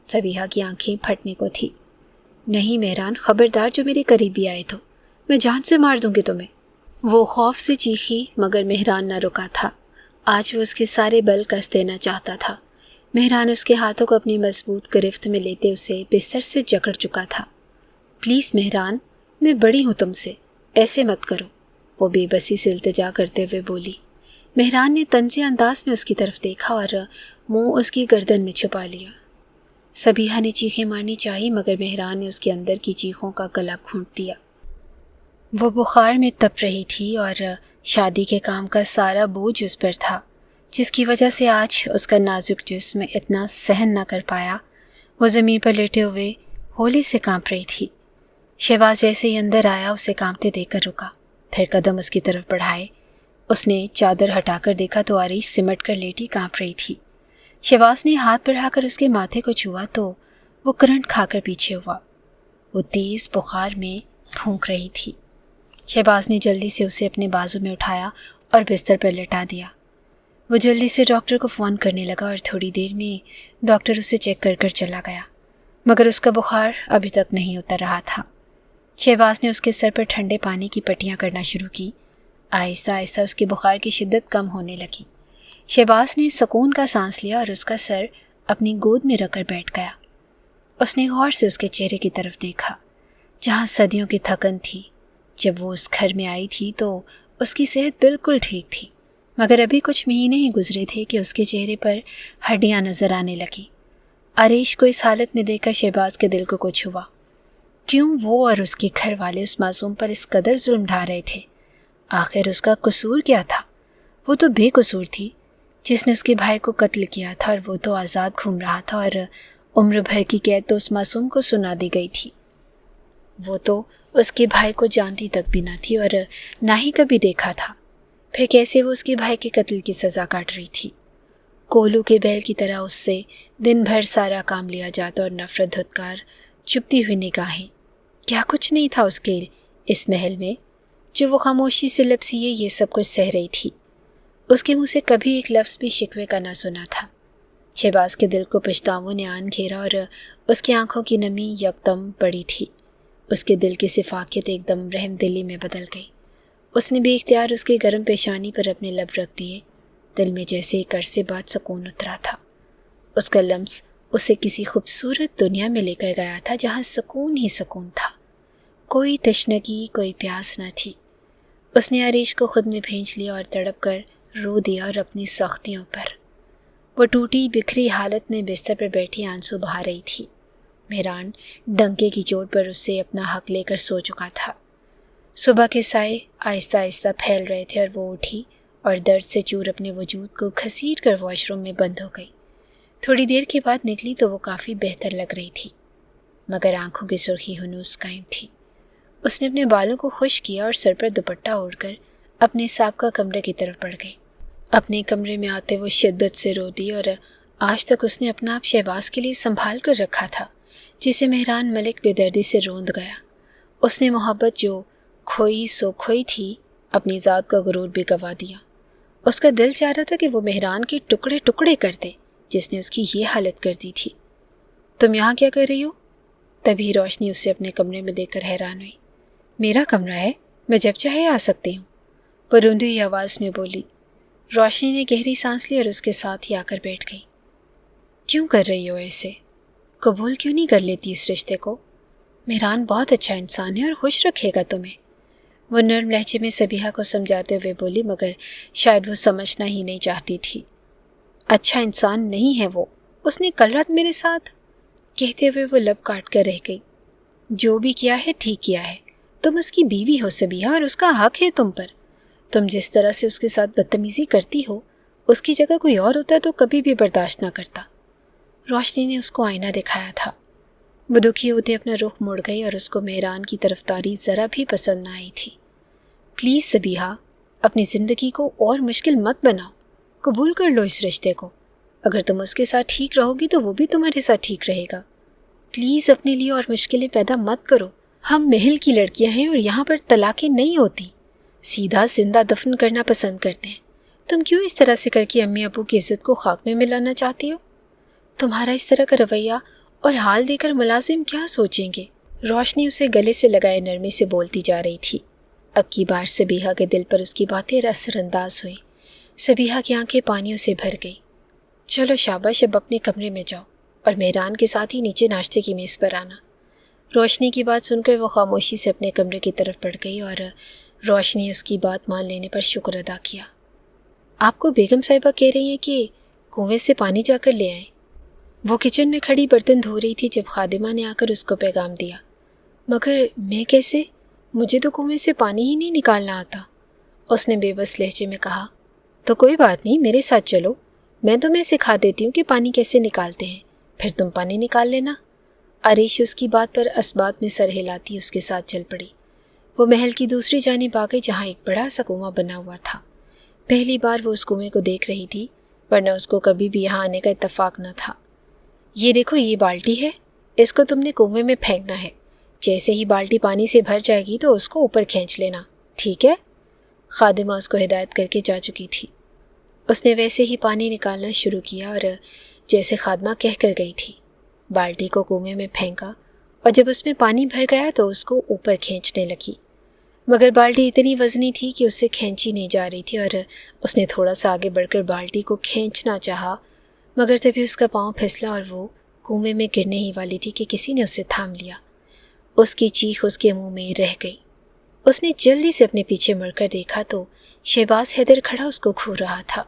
A: صبیحہ کی آنکھیں پھٹنے کو تھی۔ نہیں مہران، خبردار جو میرے قریب بھی آئے تو میں جان سے مار دوں گی تمہیں۔ وہ خوف سے چیخی، مگر مہران نہ رکا تھا۔ آج وہ اس کے سارے بل کس دینا چاہتا تھا۔ مہران اس کے ہاتھوں کو اپنی مضبوط گرفت میں لیتے اسے بستر سے جکڑ چکا تھا۔ پلیز مہران، میں بڑی ہوں تم سے، ایسے مت کرو، وہ بے بسی سے التجا کرتے ہوئے بولی۔ مہران نے طنزی انداز میں اس کی طرف دیکھا اور منہ اس کی گردن میں چھپا لیا۔ صبیحہ نے چیخیں مارنی چاہی، مگر مہران نے اس کے اندر کی چیخوں کا گلا گھونٹ دیا۔ وہ بخار میں تپ رہی تھی اور شادی کے کام کا سارا بوجھ اس پر تھا، جس کی وجہ سے آج اس کا نازک جسم اتنا سہن نہ کر پایا۔ وہ زمین پر لیٹے ہوئے ہولے سے کانپ رہی تھی۔ شہباز جیسے ہی اندر آیا اسے کانپتے دیکھ کر رکا، پھر قدم اس کی طرف بڑھائے۔ اس نے چادر ہٹا کر دیکھا تو عریش سمٹ کر لیٹی کانپ رہی تھی۔ شہباز نے ہاتھ بڑھا کر اس کے ماتھے کو چھوا تو وہ کرنٹ کھا کر پیچھے ہوا۔ وہ تیز بخار میں پھونک رہی تھی۔ شہباز نے جلدی سے اسے اپنے بازو میں اٹھایا اور بستر پر لٹا دیا۔ وہ جلدی سے ڈاکٹر کو فون کرنے لگا اور تھوڑی دیر میں ڈاکٹر اسے چیک کر کر چلا گیا، مگر اس کا بخار ابھی تک نہیں اتر رہا تھا۔ شہباز نے اس کے سر پر ٹھنڈے پانی کی پٹیاں کرنا شروع کی۔ آہستہ آہستہ اس کی بخار کی شدت کم ہونے لگی۔ شہباز نے سکون کا سانس لیا اور اس کا سر اپنی گود میں رکھ کر بیٹھ گیا۔ اس نے غور سے اس کے چہرے کی طرف دیکھا، جہاں صدیوں کی تھکن تھی۔ جب وہ اس گھر میں آئی تھی تو اس کی صحت بالکل ٹھیک تھی، مگر ابھی کچھ مہینے ہی گزرے تھے کہ اس کے چہرے پر ہڈیاں نظر آنے لگیں۔ عریش کو اس حالت میں دیکھ کر شہباز کے دل کو کچھ ہوا۔ کیوں وہ اور اس کے گھر والے اس معصوم پر اس قدر ظلم ڈھا رہے تھے؟ آخر اس کا قصور کیا تھا؟ وہ تو بے قصور تھی، جس نے اس کے بھائی کو قتل کیا تھا، اور وہ تو آزاد گھوم رہا تھا، اور عمر بھر کی قید تو اس معصوم کو سنا دی گئی تھی۔ وہ تو اس کے بھائی کو جانتی تک بھی نہ تھی اور نہ ہی کبھی دیکھا تھا، پھر کیسے وہ اس کے بھائی کے قتل کی سزا کاٹ رہی تھی؟ کولو کے بیل کی طرح اس سے دن بھر سارا کام لیا جاتا اور نفرت دھتکار چپتی ہوئی نگاہیں۔ کیا کچھ نہیں تھا اس کے اس محل میں جو وہ خاموشی سے لپسیے یہ سب کچھ سہ رہی تھی؟ اس کے منہ سے کبھی ایک لفظ بھی شکوے کا نہ سنا تھا۔ شہباز کے دل کو پچھتاووں نے آن گھیرا اور اس کی آنکھوں کی نمی یکدم بڑی تھی۔ اس کے دل کی صفاقیت ایک دم رحم دلی میں بدل گئی۔ اس نے بے اختیار اس کے گرم پیشانی پر اپنے لب رکھ دیے۔ دل میں جیسے ایک عرصے بعد سکون اترا تھا۔ اس کا لمس اسے کسی خوبصورت دنیا میں لے کر گیا تھا جہاں سکون ہی سکون تھا، کوئی تشنگی، کوئی پیاس نہ تھی۔ اس نے عریش کو خود میں بھینچ لیا اور تڑپ کر رو دیا اور اپنی سختیوں پر۔ وہ ٹوٹی بکھری حالت میں بستر پر بیٹھی آنسو بہا رہی تھی۔ مہران ڈنکے کی چوٹ پر اس سے اپنا حق لے کر سو چکا تھا۔ صبح کے سائے آہستہ آہستہ پھیل رہے تھے اور وہ اٹھی اور درد سے چور اپنے وجود کو گھسیٹ کر واش روم میں بند ہو گئی۔ تھوڑی دیر کے بعد نکلی تو وہ کافی بہتر لگ رہی تھی، مگر آنکھوں کی سرخی ہنوز قائم تھی۔ اس نے اپنے بالوں کو خشک کیا اور سر پر دوپٹہ اوڑھ کر اپنے سابقہ کمرے کی طرف بڑھ گئی۔ اپنے کمرے میں آتے وہ شدت سے رو دی، اور آج تک اس نے اپنا آپ شہباز کے لیے سنبھال کر رکھا تھا، جسے مہران ملک بے دردی سے روند گیا۔ اس نے محبت جو کھوئی سو کھوئی تھی، اپنی ذات کا غرور بھی گوا دیا۔ اس کا دل چاہ رہا تھا کہ وہ مہران کے ٹکڑے ٹکڑے کر دے، جس نے اس کی یہ حالت کر دی تھی۔ تم یہاں کیا کر رہی ہو؟ تبھی روشنی اسے اپنے کمرے میں دیکھ کر حیران ہوئی۔ میرا کمرہ ہے، میں جب چاہے آ سکتی ہوں، وہ روندی ہوئی آواز میں بولی۔ روشنی نے گہری سانس لی اور اس کے ساتھ ہی آ کر بیٹھ گئی۔ کیوں کر رہی ہو ایسے؟ قبول کیوں نہیں کر لیتی اس رشتے کو؟ مہران بہت اچھا انسان ہے اور خوش رکھے گا تمہیں، وہ نرم لہجے میں سبیحہ کو سمجھاتے ہوئے بولی، مگر شاید وہ سمجھنا ہی نہیں چاہتی تھی۔ اچھا انسان نہیں ہے وہ، اس نے کل رات میرے ساتھ، کہتے ہوئے وہ لب کاٹ کر رہ گئی۔ جو بھی کیا ہے ٹھیک کیا ہے، تم اس کی بیوی ہو سبیحہ، اور اس کا حق ہے تم پر۔ تم جس طرح سے اس کے ساتھ بدتمیزی کرتی ہو، اس کی جگہ کوئی اور ہوتا تو کبھی بھی برداشت نہ کرتا۔ روشنی نے اس کو آئینہ دکھایا تھا۔ وہ دکھی ہوتے اپنا رخ مڑ گئی اور اس کو مہران کی طرفداری ذرا بھی پسند نہ آئی تھی۔ پلیز سبیحہ، اپنی زندگی کو اور مشکل مت بناؤ، قبول کر لو اس رشتے کو۔ اگر تم اس کے ساتھ ٹھیک رہو گی تو وہ بھی تمہارے ساتھ ٹھیک رہے گا۔ پلیز اپنے لیے اور مشکلیں پیدا مت کرو۔ ہم محل کی لڑکیاں ہیں اور یہاں پر طلاقیں نہیں ہوتی، سیدھا زندہ دفن کرنا پسند کرتے ہیں۔ تم کیوں اس طرح سے کر کے امی ابو کی عزت کو خاک میں ملانا چاہتی ہو؟ تمہارا اس طرح کا رویہ اور حال دے کر ملازم کیا سوچیں گے؟ روشنی اسے گلے سے لگائے نرمی سے بولتی جا رہی تھی۔ اب کی بار سبیحہ کے دل پر اس کی باتیں اثر انداز ہوئیں۔ سبیحہ کی آنکھیں پانیوں سے بھر گئی۔ چلو شاباش، اب اپنے کمرے میں جاؤ اور مہران کے ساتھ ہی نیچے ناشتے کی میز پر آنا۔ روشنی کی بات سن کر وہ خاموشی سے اپنے کمرے کی طرف بڑھ گئی اور روشنی اس کی بات مان لینے پر شکر ادا کیا۔ آپ کو بیگم صاحبہ کہہ رہی ہیں کہ کنویں سے پانی جا کر لے آئیں۔ وہ کچن میں کھڑی برتن دھو رہی تھی جب خادمہ نے آ کر اس کو پیغام دیا۔ مگر میں کیسے؟ مجھے تو کنویں سے پانی ہی نہیں نکالنا آتا، اس نے بے بس لہجے میں کہا۔ تو کوئی بات نہیں، میرے ساتھ چلو، میں تمہیں سکھا دیتی ہوں کہ پانی کیسے نکالتے ہیں، پھر تم پانی نکال لینا۔ عریش اس کی بات پر اسبات میں سر ہلاتی اس کے ساتھ چل پڑی۔ وہ محل کی دوسری جانب آ گئی جہاں ایک بڑا سا کنواں بنا ہوا تھا۔ پہلی بار وہ اس کنویں کو دیکھ رہی تھی، ورنہ اس کو کبھی بھی یہاں آنے کا اتفاق نہ تھا۔ یہ دیکھو، یہ بالٹی ہے، اس کو تم نے کنویں میں پھینکنا ہے۔ جیسے ہی بالٹی پانی سے بھر جائے گی تو اس کو اوپر کھینچ لینا، ٹھیک ہے؟ خادمہ اس کو ہدایت کر کے جا چکی تھی۔ اس نے ویسے ہی پانی نکالنا شروع کیا اور جیسے خادمہ کہہ کر گئی تھی، بالٹی کو کنویں میں پھینکا اور جب اس میں پانی بھر گیا تو اس کو اوپر کھینچنے لگی۔ مگر بالٹی اتنی وزنی تھی کہ اس سے کھینچی نہیں جا رہی تھی اور اس نے تھوڑا سا آگے بڑھ کر بالٹی کو کھینچنا چاہا، مگر تبھی اس کا پاؤں پھسلا اور وہ کنویں میں گرنے ہی والی تھی کہ کسی نے اسے تھام لیا۔ اس کی چیخ اس کے منہ میں رہ گئی۔ اس نے جلدی سے اپنے پیچھے مڑ کر دیکھا تو شہباز حیدر کھڑا اس کو گھور رہا تھا۔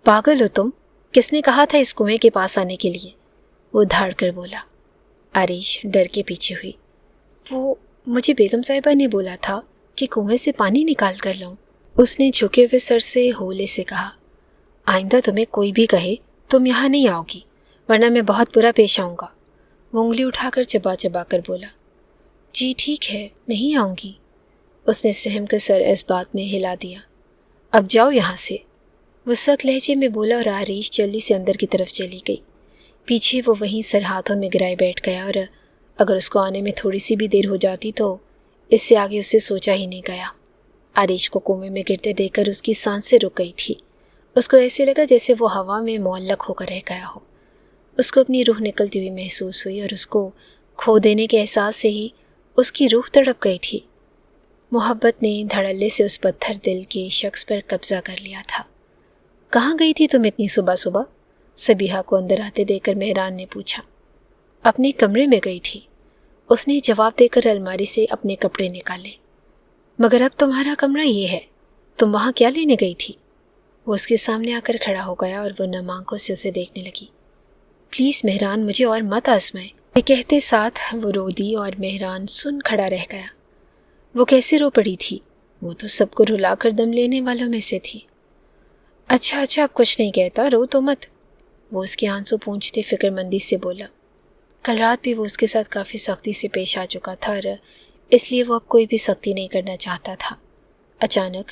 A: پاگل ہو تم؟ کس نے کہا تھا اس کنویں کے پاس آنے کے لیے؟ وہ دھاڑ کر بولا۔ عریش ڈر کے پیچھے ہوئی۔ وہ مجھے بیگم صاحبہ نے بولا تھا کہ کنویں سے پانی نکال کر لاؤں، اس نے جھکے ہوئے سر سے ہولے سے کہا۔ آئندہ تمہیں کوئی بھی کہے تم یہاں نہیں آؤ گی، ورنہ میں بہت برا پیش آؤں گا، وہ انگلی اٹھا کر چبا چبا کر بولا۔ جی ٹھیک ہے، نہیں آؤں گی، اس نے سہم کر سر اس بات میں ہلا دیا۔ اب جاؤ یہاں سے، وہ سخت لہجے میں بولا اور عریش جلدی سے اندر کی طرف چلی گئی۔ پیچھے وہ وہیں سر ہاتھوں میں گرائے بیٹھ گیا اور اگر اس کو آنے میں تھوڑی سی بھی دیر ہو جاتی تو اس سے آگے اسے سوچا ہی نہیں گیا۔ عریش کو کنویں میں گرتے دیکھ کر اس کی سانسیں رک گئی تھی۔ اس کو ایسے لگا جیسے وہ ہوا میں معلق ہو کر رہ گیا ہو۔ اس کو اپنی روح نکلتی ہوئی محسوس ہوئی اور اس کو کھو دینے کے احساس سے ہی اس کی روح تڑپ گئی تھی۔ محبت نے دھڑلے سے اس پتھر دل کے شخص پر قبضہ کر لیا تھا۔ کہاں گئی تھی تم اتنی صبح صبح؟ سبیحہ کو اندر آتے دیکھ کر مہران نے پوچھا۔ اپنے کمرے میں گئی تھی، اس نے جواب دے کر الماری سے اپنے کپڑے نکالے۔ مگر اب تمہارا کمرہ یہ ہے، تم وہاں کیا لینے گئی تھی؟ وہ اس کے سامنے آ کر کھڑا ہو گیا اور وہ نم آنکھوں سے اسے دیکھنے لگی۔ پلیز مہران، مجھے اور مت آزمائے، یہ کہتے ساتھ وہ رو دی اور مہران سن کھڑا رہ گیا۔ وہ کیسے رو پڑی تھی؟ وہ تو سب کو رلا کر دم لینے والوں میں سے تھی۔ اچھا اب کچھ نہیں کہتا، رو تو مت، وہ اس کے آنسو پونچھتے فکر مندی سے بولا۔ کل رات بھی وہ اس کے ساتھ کافی سختی سے پیش آ چکا تھا اور اس لیے وہ اب کوئی بھی سختی نہیں کرنا چاہتا تھا۔ اچانک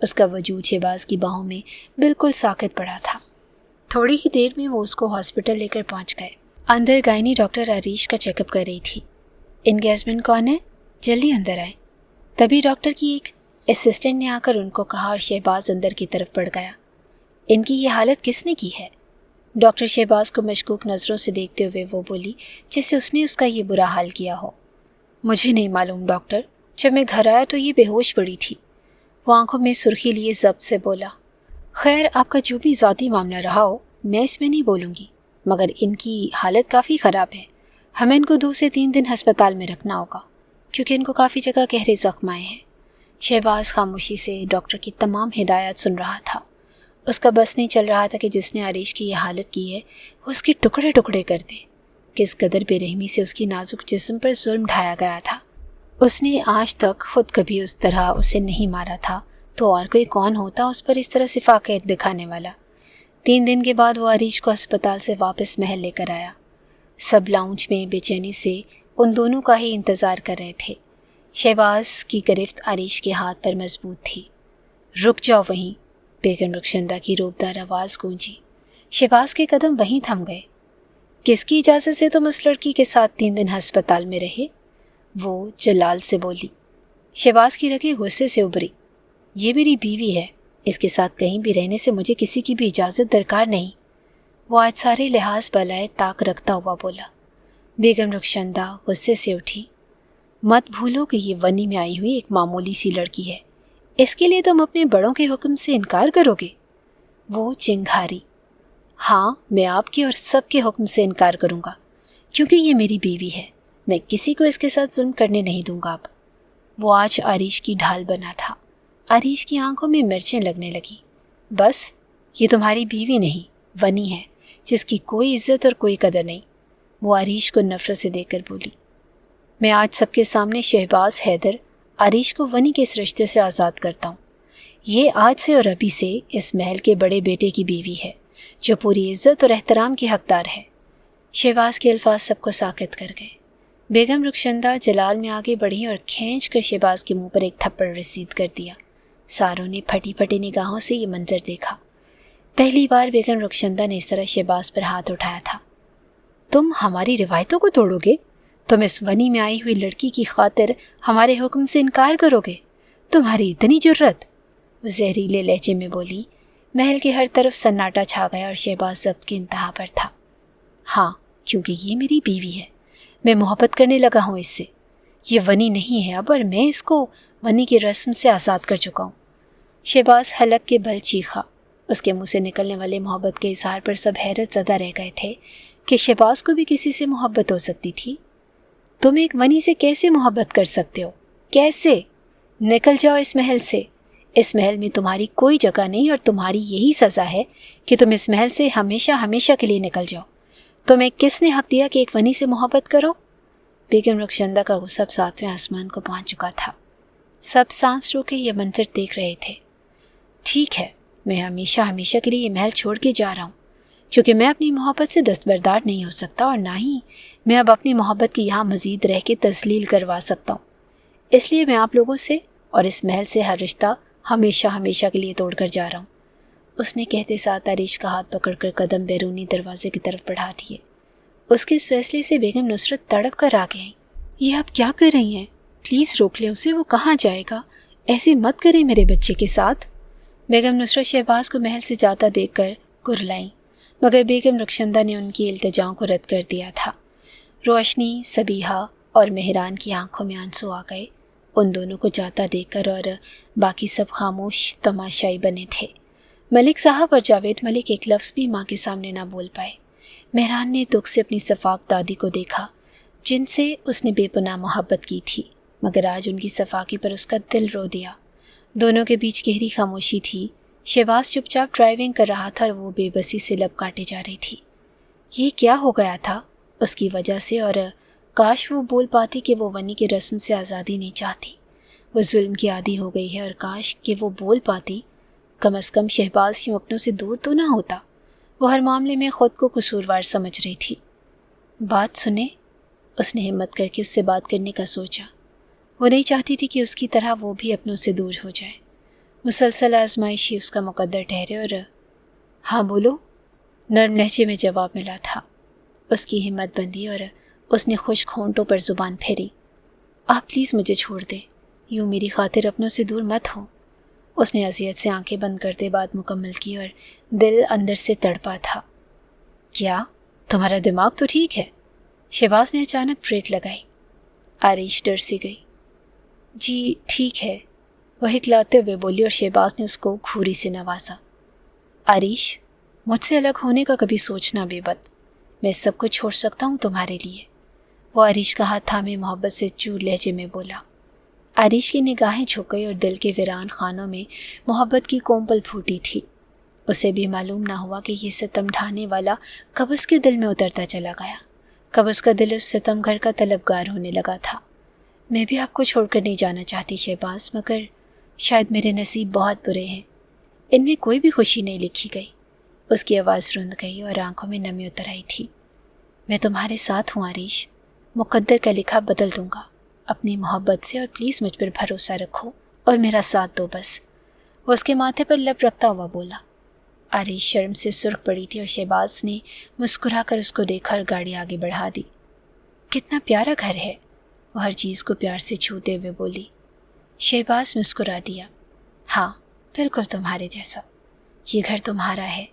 A: اس کا وجود شہباز کی باہوں میں بالکل ساکت پڑا تھا۔ تھوڑی ہی دیر میں وہ اس کو ہاسپٹل لے کر پہنچ گئے۔ اندر گائنی ڈاکٹر عریش کا چیک اپ کر رہی تھی۔ ان کے ہسبینڈ کون ہے؟ جلدی اندر آئیں۔ تبھی ڈاکٹر کی ایک اسسٹنٹ نے آ کر ان کو کہا اور شہباز اندر کی طرف بڑھ گیا۔ ان کی یہ حالت کس نے کی ہے؟ ڈاکٹر شہباز کو مشکوک نظروں سے دیکھتے ہوئے وہ بولی جیسے اس نے اس کا یہ برا حال کیا ہو۔ مجھے نہیں معلوم ڈاکٹر، جب میں گھر آیا تو یہ بے ہوش پڑی تھی۔ وہ آنکھوں میں سرخی لیے ضبط سے بولا، خیر آپ کا جو بھی ذاتی معاملہ رہا ہو میں اس میں نہیں بولوں گی، مگر ان کی حالت کافی خراب ہے۔ ہمیں ان کو 2 سے 3 دن ہسپتال میں رکھنا ہوگا کیونکہ ان کو کافی جگہ گہرے زخم آئے ہیں۔ شہباز خاموشی سے ڈاکٹر کی تمام ہدایات سن رہا تھا۔ اس کا بس نہیں چل رہا تھا کہ جس نے عریش کی یہ حالت کی ہے وہ اس کے ٹکڑے ٹکڑے کر دے۔ کس قدر بے رحمی سے اس کی نازک جسم پر ظلم ڈھایا گیا تھا۔ اس نے آج تک خود کبھی اس طرح اسے نہیں مارا تھا، تو اور کوئی کون ہوتا اس پر اس طرح شفقت دکھانے والا۔ 3 دن کے بعد وہ عریش کو ہسپتال سے واپس محل لے کر آیا۔ سب لاؤنج میں بے چینی سے ان دونوں کا ہی انتظار کر رہے تھے۔ شہباز کی گرفت عریش کے ہاتھ پر مضبوط تھی۔ رک جاؤ وہیں، بیگم رخشندہ کی روبدار آواز گونجی۔ شہباز کے قدم وہیں تھم گئے۔ کس کی اجازت سے تم اس لڑکی کے ساتھ 3 دن ہسپتال میں رہے؟ وہ جلال سے بولی۔ شہباز کی رگیں غصے سے ابھری۔ یہ میری بیوی ہے، اس کے ساتھ کہیں بھی رہنے سے مجھے کسی کی بھی اجازت درکار نہیں۔ وہ آج سارے لحاظ بالائے طاق رکھتا ہوا بولا۔ بیگم رخشندہ غصے سے اٹھی۔ مت بھولو کہ یہ ونی میں آئی ہوئی ایک معمولی سی لڑکی ہے، اس کے لیے تم اپنے بڑوں کے حکم سے انکار کرو گے؟ وہ چنگھاری۔ ہاں، میں آپ کے اور سب کے حکم سے انکار کروں گا کیونکہ یہ میری بیوی ہے، میں کسی کو اس کے ساتھ ظلم کرنے نہیں دوں گا۔ اب وہ آج عریش کی ڈھال بنا تھا۔ عریش کی آنکھوں میں مرچیں لگنے لگی۔ بس یہ تمہاری بیوی نہیں، ونی ہے جس کی کوئی عزت اور کوئی قدر نہیں۔ وہ عریش کو نفرت سے دیکھ کر بولی۔ میں آج سب کے سامنے شہباز حیدر عریش کو ونی کے اس رشتے سے آزاد کرتا ہوں۔ یہ آج سے اور ابھی سے اس محل کے بڑے بیٹے کی بیوی ہے جو پوری عزت اور احترام کی حقدار ہے۔ شہباز کے الفاظ سب کو ساکت کر گئے۔ بیگم رخشندہ جلال میں آگے بڑھی اور کھینچ کر شہباز کے منہ پر ایک تھپڑ رسید کر دیا۔ ساروں نے پھٹی پھٹی نگاہوں سے یہ منظر دیکھا۔ پہلی بار بیگم رخشندہ نے اس طرح شہباز پر ہاتھ اٹھایا تھا۔ تم ہماری روایتوں کو توڑو گے؟ تم اس ونی میں آئی ہوئی لڑکی کی خاطر ہمارے حکم سے انکار کرو گے؟ تمہاری اتنی جرت؟ وہ زہریلے لہجے میں بولی۔ محل کے ہر طرف سناٹا چھا گیا اور شہباز ضبط کی انتہا پر تھا۔ ہاں، کیونکہ یہ میری بیوی ہے، میں محبت کرنے لگا ہوں اس سے۔ یہ ونی نہیں ہے اب، اور میں اس کو ونی کی رسم سے آزاد کر چکا ہوں۔ شہباز حلق کے بل چیخا۔ اس کے منہ سے نکلنے والے محبت کے اظہار پر سب حیرت زدہ رہ گئے تھے کہ شہباز کو بھی کسی سے محبت ہو سکتی تھی۔ تم ایک ونی سے کیسے محبت کر سکتے ہو؟ کیسے؟ نکل جاؤ اس محل سے۔ اس محل میں تمہاری کوئی جگہ نہیں اور تمہاری یہی سزا ہے کہ تم اس محل سے ہمیشہ ہمیشہ کے لیے نکل جاؤ۔ تمہیں کس نے حق دیا کہ ایک ونی سے محبت کرو؟ بیگم رخشندہ کا غصہ 7ویں آسمان کو پہنچ چکا تھا۔ سب سانس روکے یہ منظر دیکھ رہے تھے۔ ٹھیک ہے، میں ہمیشہ ہمیشہ کے لیے یہ محل چھوڑ کے جا رہا ہوں کیونکہ میں اپنی محبت سے دستبردار نہیں ہو سکتا، اور نہ ہی میں اب اپنی محبت کی یہاں مزید رہ کے تذلیل کروا سکتا ہوں۔ اس لیے میں آپ لوگوں سے اور اس محل سے ہر رشتہ ہمیشہ ہمیشہ کے لیے توڑ کر جا رہا ہوں۔ اس نے کہتے ساتھ عریش کا ہاتھ پکڑ کر قدم بیرونی دروازے کی طرف بڑھا دیے۔ اس کے اس فیصلے سے بیگم نصرت تڑپ کر آ گئیں۔ یہ آپ کیا کر رہی ہیں؟ پلیز روک لیں اسے، وہ کہاں جائے گا؟ ایسے مت کریں میرے بچے کے ساتھ۔ بیگم نصرت شہباز کو محل سے جاتا دیکھ کر کرلائیں، مگر بیگم رخشندہ نے ان کی التجاؤں کو رد کر دیا تھا۔ روشنی، صبیحہ اور مہران کی آنکھوں میں آنسو آ گئے ان دونوں کو جاتا دیکھ کر، اور باقی سب خاموش تماشائی بنے تھے۔ ملک صاحب اور جاوید ملک ایک لفظ بھی ماں کے سامنے نہ بول پائے۔ مہران نے دکھ سے اپنی صفاق دادی کو دیکھا جن سے اس نے بے پناہ محبت کی تھی، مگر آج ان کی صفاقی پر اس کا دل رو دیا۔ دونوں کے بیچ گہری خاموشی تھی۔ شہباز چپ چاپ ڈرائیونگ کر رہا تھا اور وہ بے بسی سے لب کاٹے جا رہی تھی۔ یہ کیا ہو گیا تھا اس کی وجہ سے، اور کاش وہ بول پاتی کہ وہ ونی کی رسم سے آزادی نہیں چاہتی، وہ ظلم کی عادی ہو گئی ہے، اور کاش کہ وہ بول پاتی، کم از کم شہباز یوں اپنوں سے دور تو نہ ہوتا۔ وہ ہر معاملے میں خود کو قصوروار سمجھ رہی تھی۔ بات سنیں، اس نے ہمت کر کے اس سے بات کرنے کا سوچا۔ وہ نہیں چاہتی تھی کہ اس کی طرح وہ بھی اپنوں سے دور ہو جائے۔ مسلسل آزمائش ہی اس کا مقدر ٹھہرے اور ہاں بولو نرم لہجے میں جواب ملا تھا۔ اس کی ہمت بندھی اور اس نے خشک ہونٹوں پر زبان پھیری۔ آپ پلیز مجھے چھوڑ دیں، یوں میری خاطر اپنوں سے دور مت ہو۔ اس نے اذیت سے آنکھیں بند کرتے بات مکمل کی اور دل اندر سے تڑپا تھا۔ کیا تمہارا دماغ تو ٹھیک ہے؟ شہباز نے اچانک بریک لگائی۔ آریش ڈر سی گئی۔ جی ٹھیک ہے، وہ ہکلاتے ہوئے بولی اور شہباز نے اس کو گھوری سے نوازا۔ آریش مجھ سے الگ ہونے کا کبھی سوچنا بے بد، میں سب کچھ چھوڑ سکتا ہوں تمہارے لیے، وہ آریش کا ہاتھ تھامے محبت سے چور لہجے میں بولا۔ آریش کی نگاہیں جھک گئی اور دل کے ویران خانوں میں محبت کی کومپل پھوٹی تھی۔ اسے بھی معلوم نہ ہوا کہ یہ ستم ڈھانے والا کب اس کے دل میں اترتا چلا گیا، کب اس کا دل اس ستم گھر کا طلبگار ہونے لگا تھا۔ میں بھی آپ کو چھوڑ کر نہیں جانا چاہتی شہباز، مگر شاید میرے نصیب بہت برے ہیں، ان میں کوئی بھی خوشی نہیں لکھی گئی۔ اس کی آواز رند گئی اور آنکھوں میں نمی اتر آئی تھی۔ میں تمہارے ساتھ ہوں آریش، مقدر کا لکھا بدل دوں گا اپنی محبت سے، اور پلیز مجھ پر بھروسہ رکھو اور میرا ساتھ دو بس، وہ اس کے ماتھے پر لب رکھتا ہوا بولا۔ آریش شرم سے سرخ پڑی تھی اور شہباز نے مسکرا کر اس کو دیکھا اور گاڑی آگے بڑھا دی۔ کتنا پیارا گھر ہے، وہ ہر چیز کو پیار سے چھوتے ہوئے بولی۔ شہباز مسکرا دیا۔ ہاں بالکل تمہارے جیسا، یہ گھر تمہارا ہے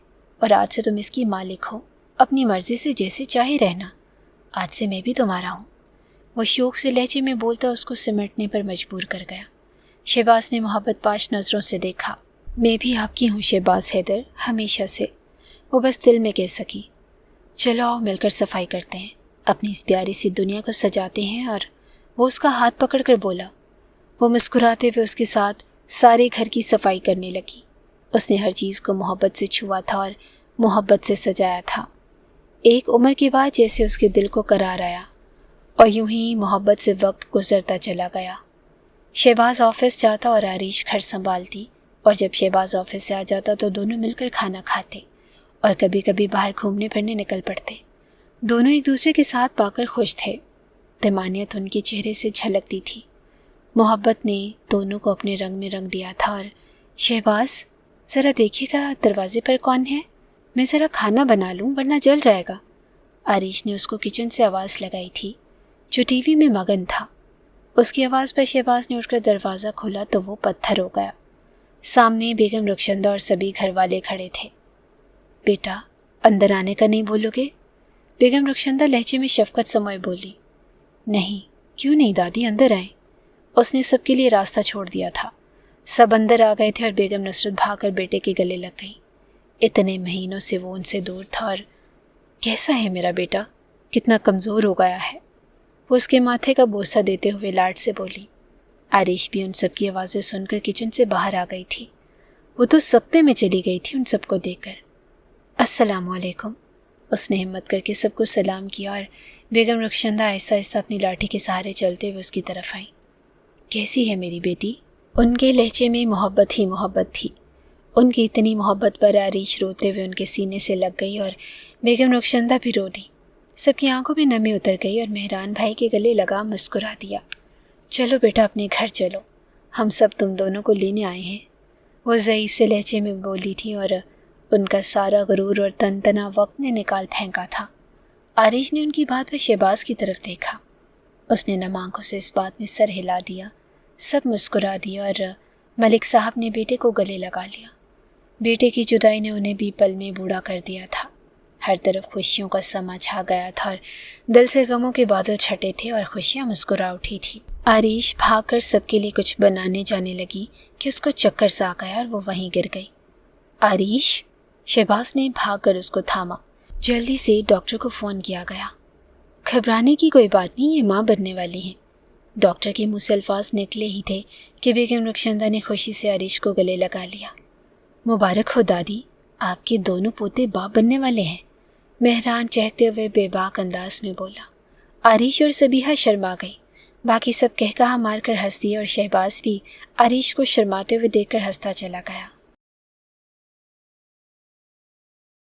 A: اور آج سے تم اس کی مالک ہو، اپنی مرضی سے جیسے چاہے رہنا، آج سے میں بھی تمہارا ہوں، وہ شوق سے لہجے میں بولتا اس کو سمٹنے پر مجبور کر گیا۔ شہباز نے محبت پاش نظروں سے دیکھا۔ میں بھی آپ کی ہوں شہباز حیدر، ہمیشہ سے، وہ بس دل میں کہہ سکی۔ چلو آؤ مل کر صفائی کرتے ہیں، اپنی اس پیاری سی دنیا کو سجاتے ہیں، اور وہ اس کا ہاتھ پکڑ کر بولا۔ وہ مسکراتے ہوئے اس کے ساتھ سارے گھر کی صفائی کرنے لگی۔ اس نے ہر چیز کو محبت سے چھوا تھا اور محبت سے سجایا تھا۔ ایک عمر کے بعد جیسے اس کے دل کو قرار آیا، اور یوں ہی محبت سے وقت گزرتا چلا گیا۔ شہباز آفس جاتا اور آریش گھر سنبھالتی، اور جب شہباز آفس سے آ جاتا تو دونوں مل کر کھانا کھاتے اور کبھی کبھی باہر گھومنے پھرنے نکل پڑتے۔ دونوں ایک دوسرے کے ساتھ پا کر خوش تھے، طمانینت ان کے چہرے سے جھلکتی تھی۔ محبت نے دونوں کو اپنے رنگ میں رنگ دیا تھا۔ اور شہباز ذرا دیکھیے گا دروازے پر کون ہے، میں ذرا کھانا بنا لوں ورنہ جل جائے گا، آریش نے اس کو کچن سے آواز لگائی تھی جو ٹی وی میں مگن تھا۔ اس کی آواز پر شہباز نے اٹھ کر دروازہ کھولا تو وہ پتھر ہو گیا۔ سامنے بیگم رخشندہ اور سبھی گھر والے کھڑے تھے۔ بیٹا اندر آنے کا نہیں بولو گے؟ بیگم رخشندہ لہجے میں شفقت سموئے بولی۔ نہیں، کیوں نہیں دادی، اندر آئیں۔ اس نے سب کے لیے راستہ چھوڑ دیا تھا۔ سب اندر آ گئے تھے اور بیگم نصرت بھاگ کر بیٹے کے گلے لگ گئی۔ اتنے مہینوں سے وہ ان سے دور تھا، اور کیسا ہے میرا بیٹا، کتنا کمزور ہو گیا ہے، وہ اس کے ماتھے کا بوسہ دیتے ہوئے لاڈ سے بولی۔ آریش بھی ان سب کی آوازیں سن کر کچن سے باہر آ گئی تھی۔ وہ تو سکتے میں چلی گئی تھی ان سب کو دیکھ کر۔ السلام علیکم، اس نے ہمت کر کے سب کو سلام کیا، اور بیگم رخشندہ آہستہ آہستہ اپنی لاٹھی کے سہارے چلتے ہوئے اس کی طرف آئیں۔ کیسی ہے میری بیٹی؟ ان کے لہجے میں محبت ہی محبت تھی۔ ان کی اتنی محبت پر آریش روتے ہوئے ان کے سینے سے لگ گئی اور بیگم رخشندہ بھی رو دی۔ سب کی آنکھوں میں نمی اتر گئی اور مہران بھائی کے گلے لگا مسکرا دیا۔ چلو بیٹا اپنے گھر چلو، ہم سب تم دونوں کو لینے آئے ہیں، وہ ضعیف سے لہجے میں بولی تھی، اور ان کا سارا غرور اور تن تنا وقت نے نکال پھینکا تھا۔ آریش نے ان کی بات پر شہباز کی طرف دیکھا۔ اس نے نم آنکھوں سے اس بات میں سر ہلا دیا۔ سب مسکرا دیا اور ملک صاحب نے بیٹے کو گلے لگا لیا۔ بیٹے کی جدائی نے انہیں بھی پل میں بوڑھا کر دیا تھا۔ ہر طرف خوشیوں کا سما چھا گیا تھا اور دل سے غموں کے بادل چھٹے تھے اور خوشیاں مسکرا اٹھی تھی۔ آریش بھاگ کر سب کے لیے کچھ بنانے جانے لگی کہ اس کو چکر سا آ گیا اور وہ وہیں گر گئی۔ آریش، شہباز نے بھاگ کر اس کو تھاما۔ جلدی سے ڈاکٹر کو فون کیا گیا۔ گھبرانے کی کوئی بات نہیں، یہ ماں بننے والی ہیں۔ ڈاکٹر کے منہ سے الفاظ نکلے ہی تھے کہ بیگم رخشندہ نے خوشی سے آریش کو گلے لگا لیا۔ مبارک ہو دادی، آپ کے دونوں پوتے باپ بننے والے ہیں، مہران چہتے ہوئے بے باک انداز میں بولا۔ آریش اور سبیحہ شرما گئی۔ باقی سب کہا مار کر ہنس دیے اور شہباز بھی آریش کو شرماتے ہوئے دیکھ کر ہنستا چلا گیا۔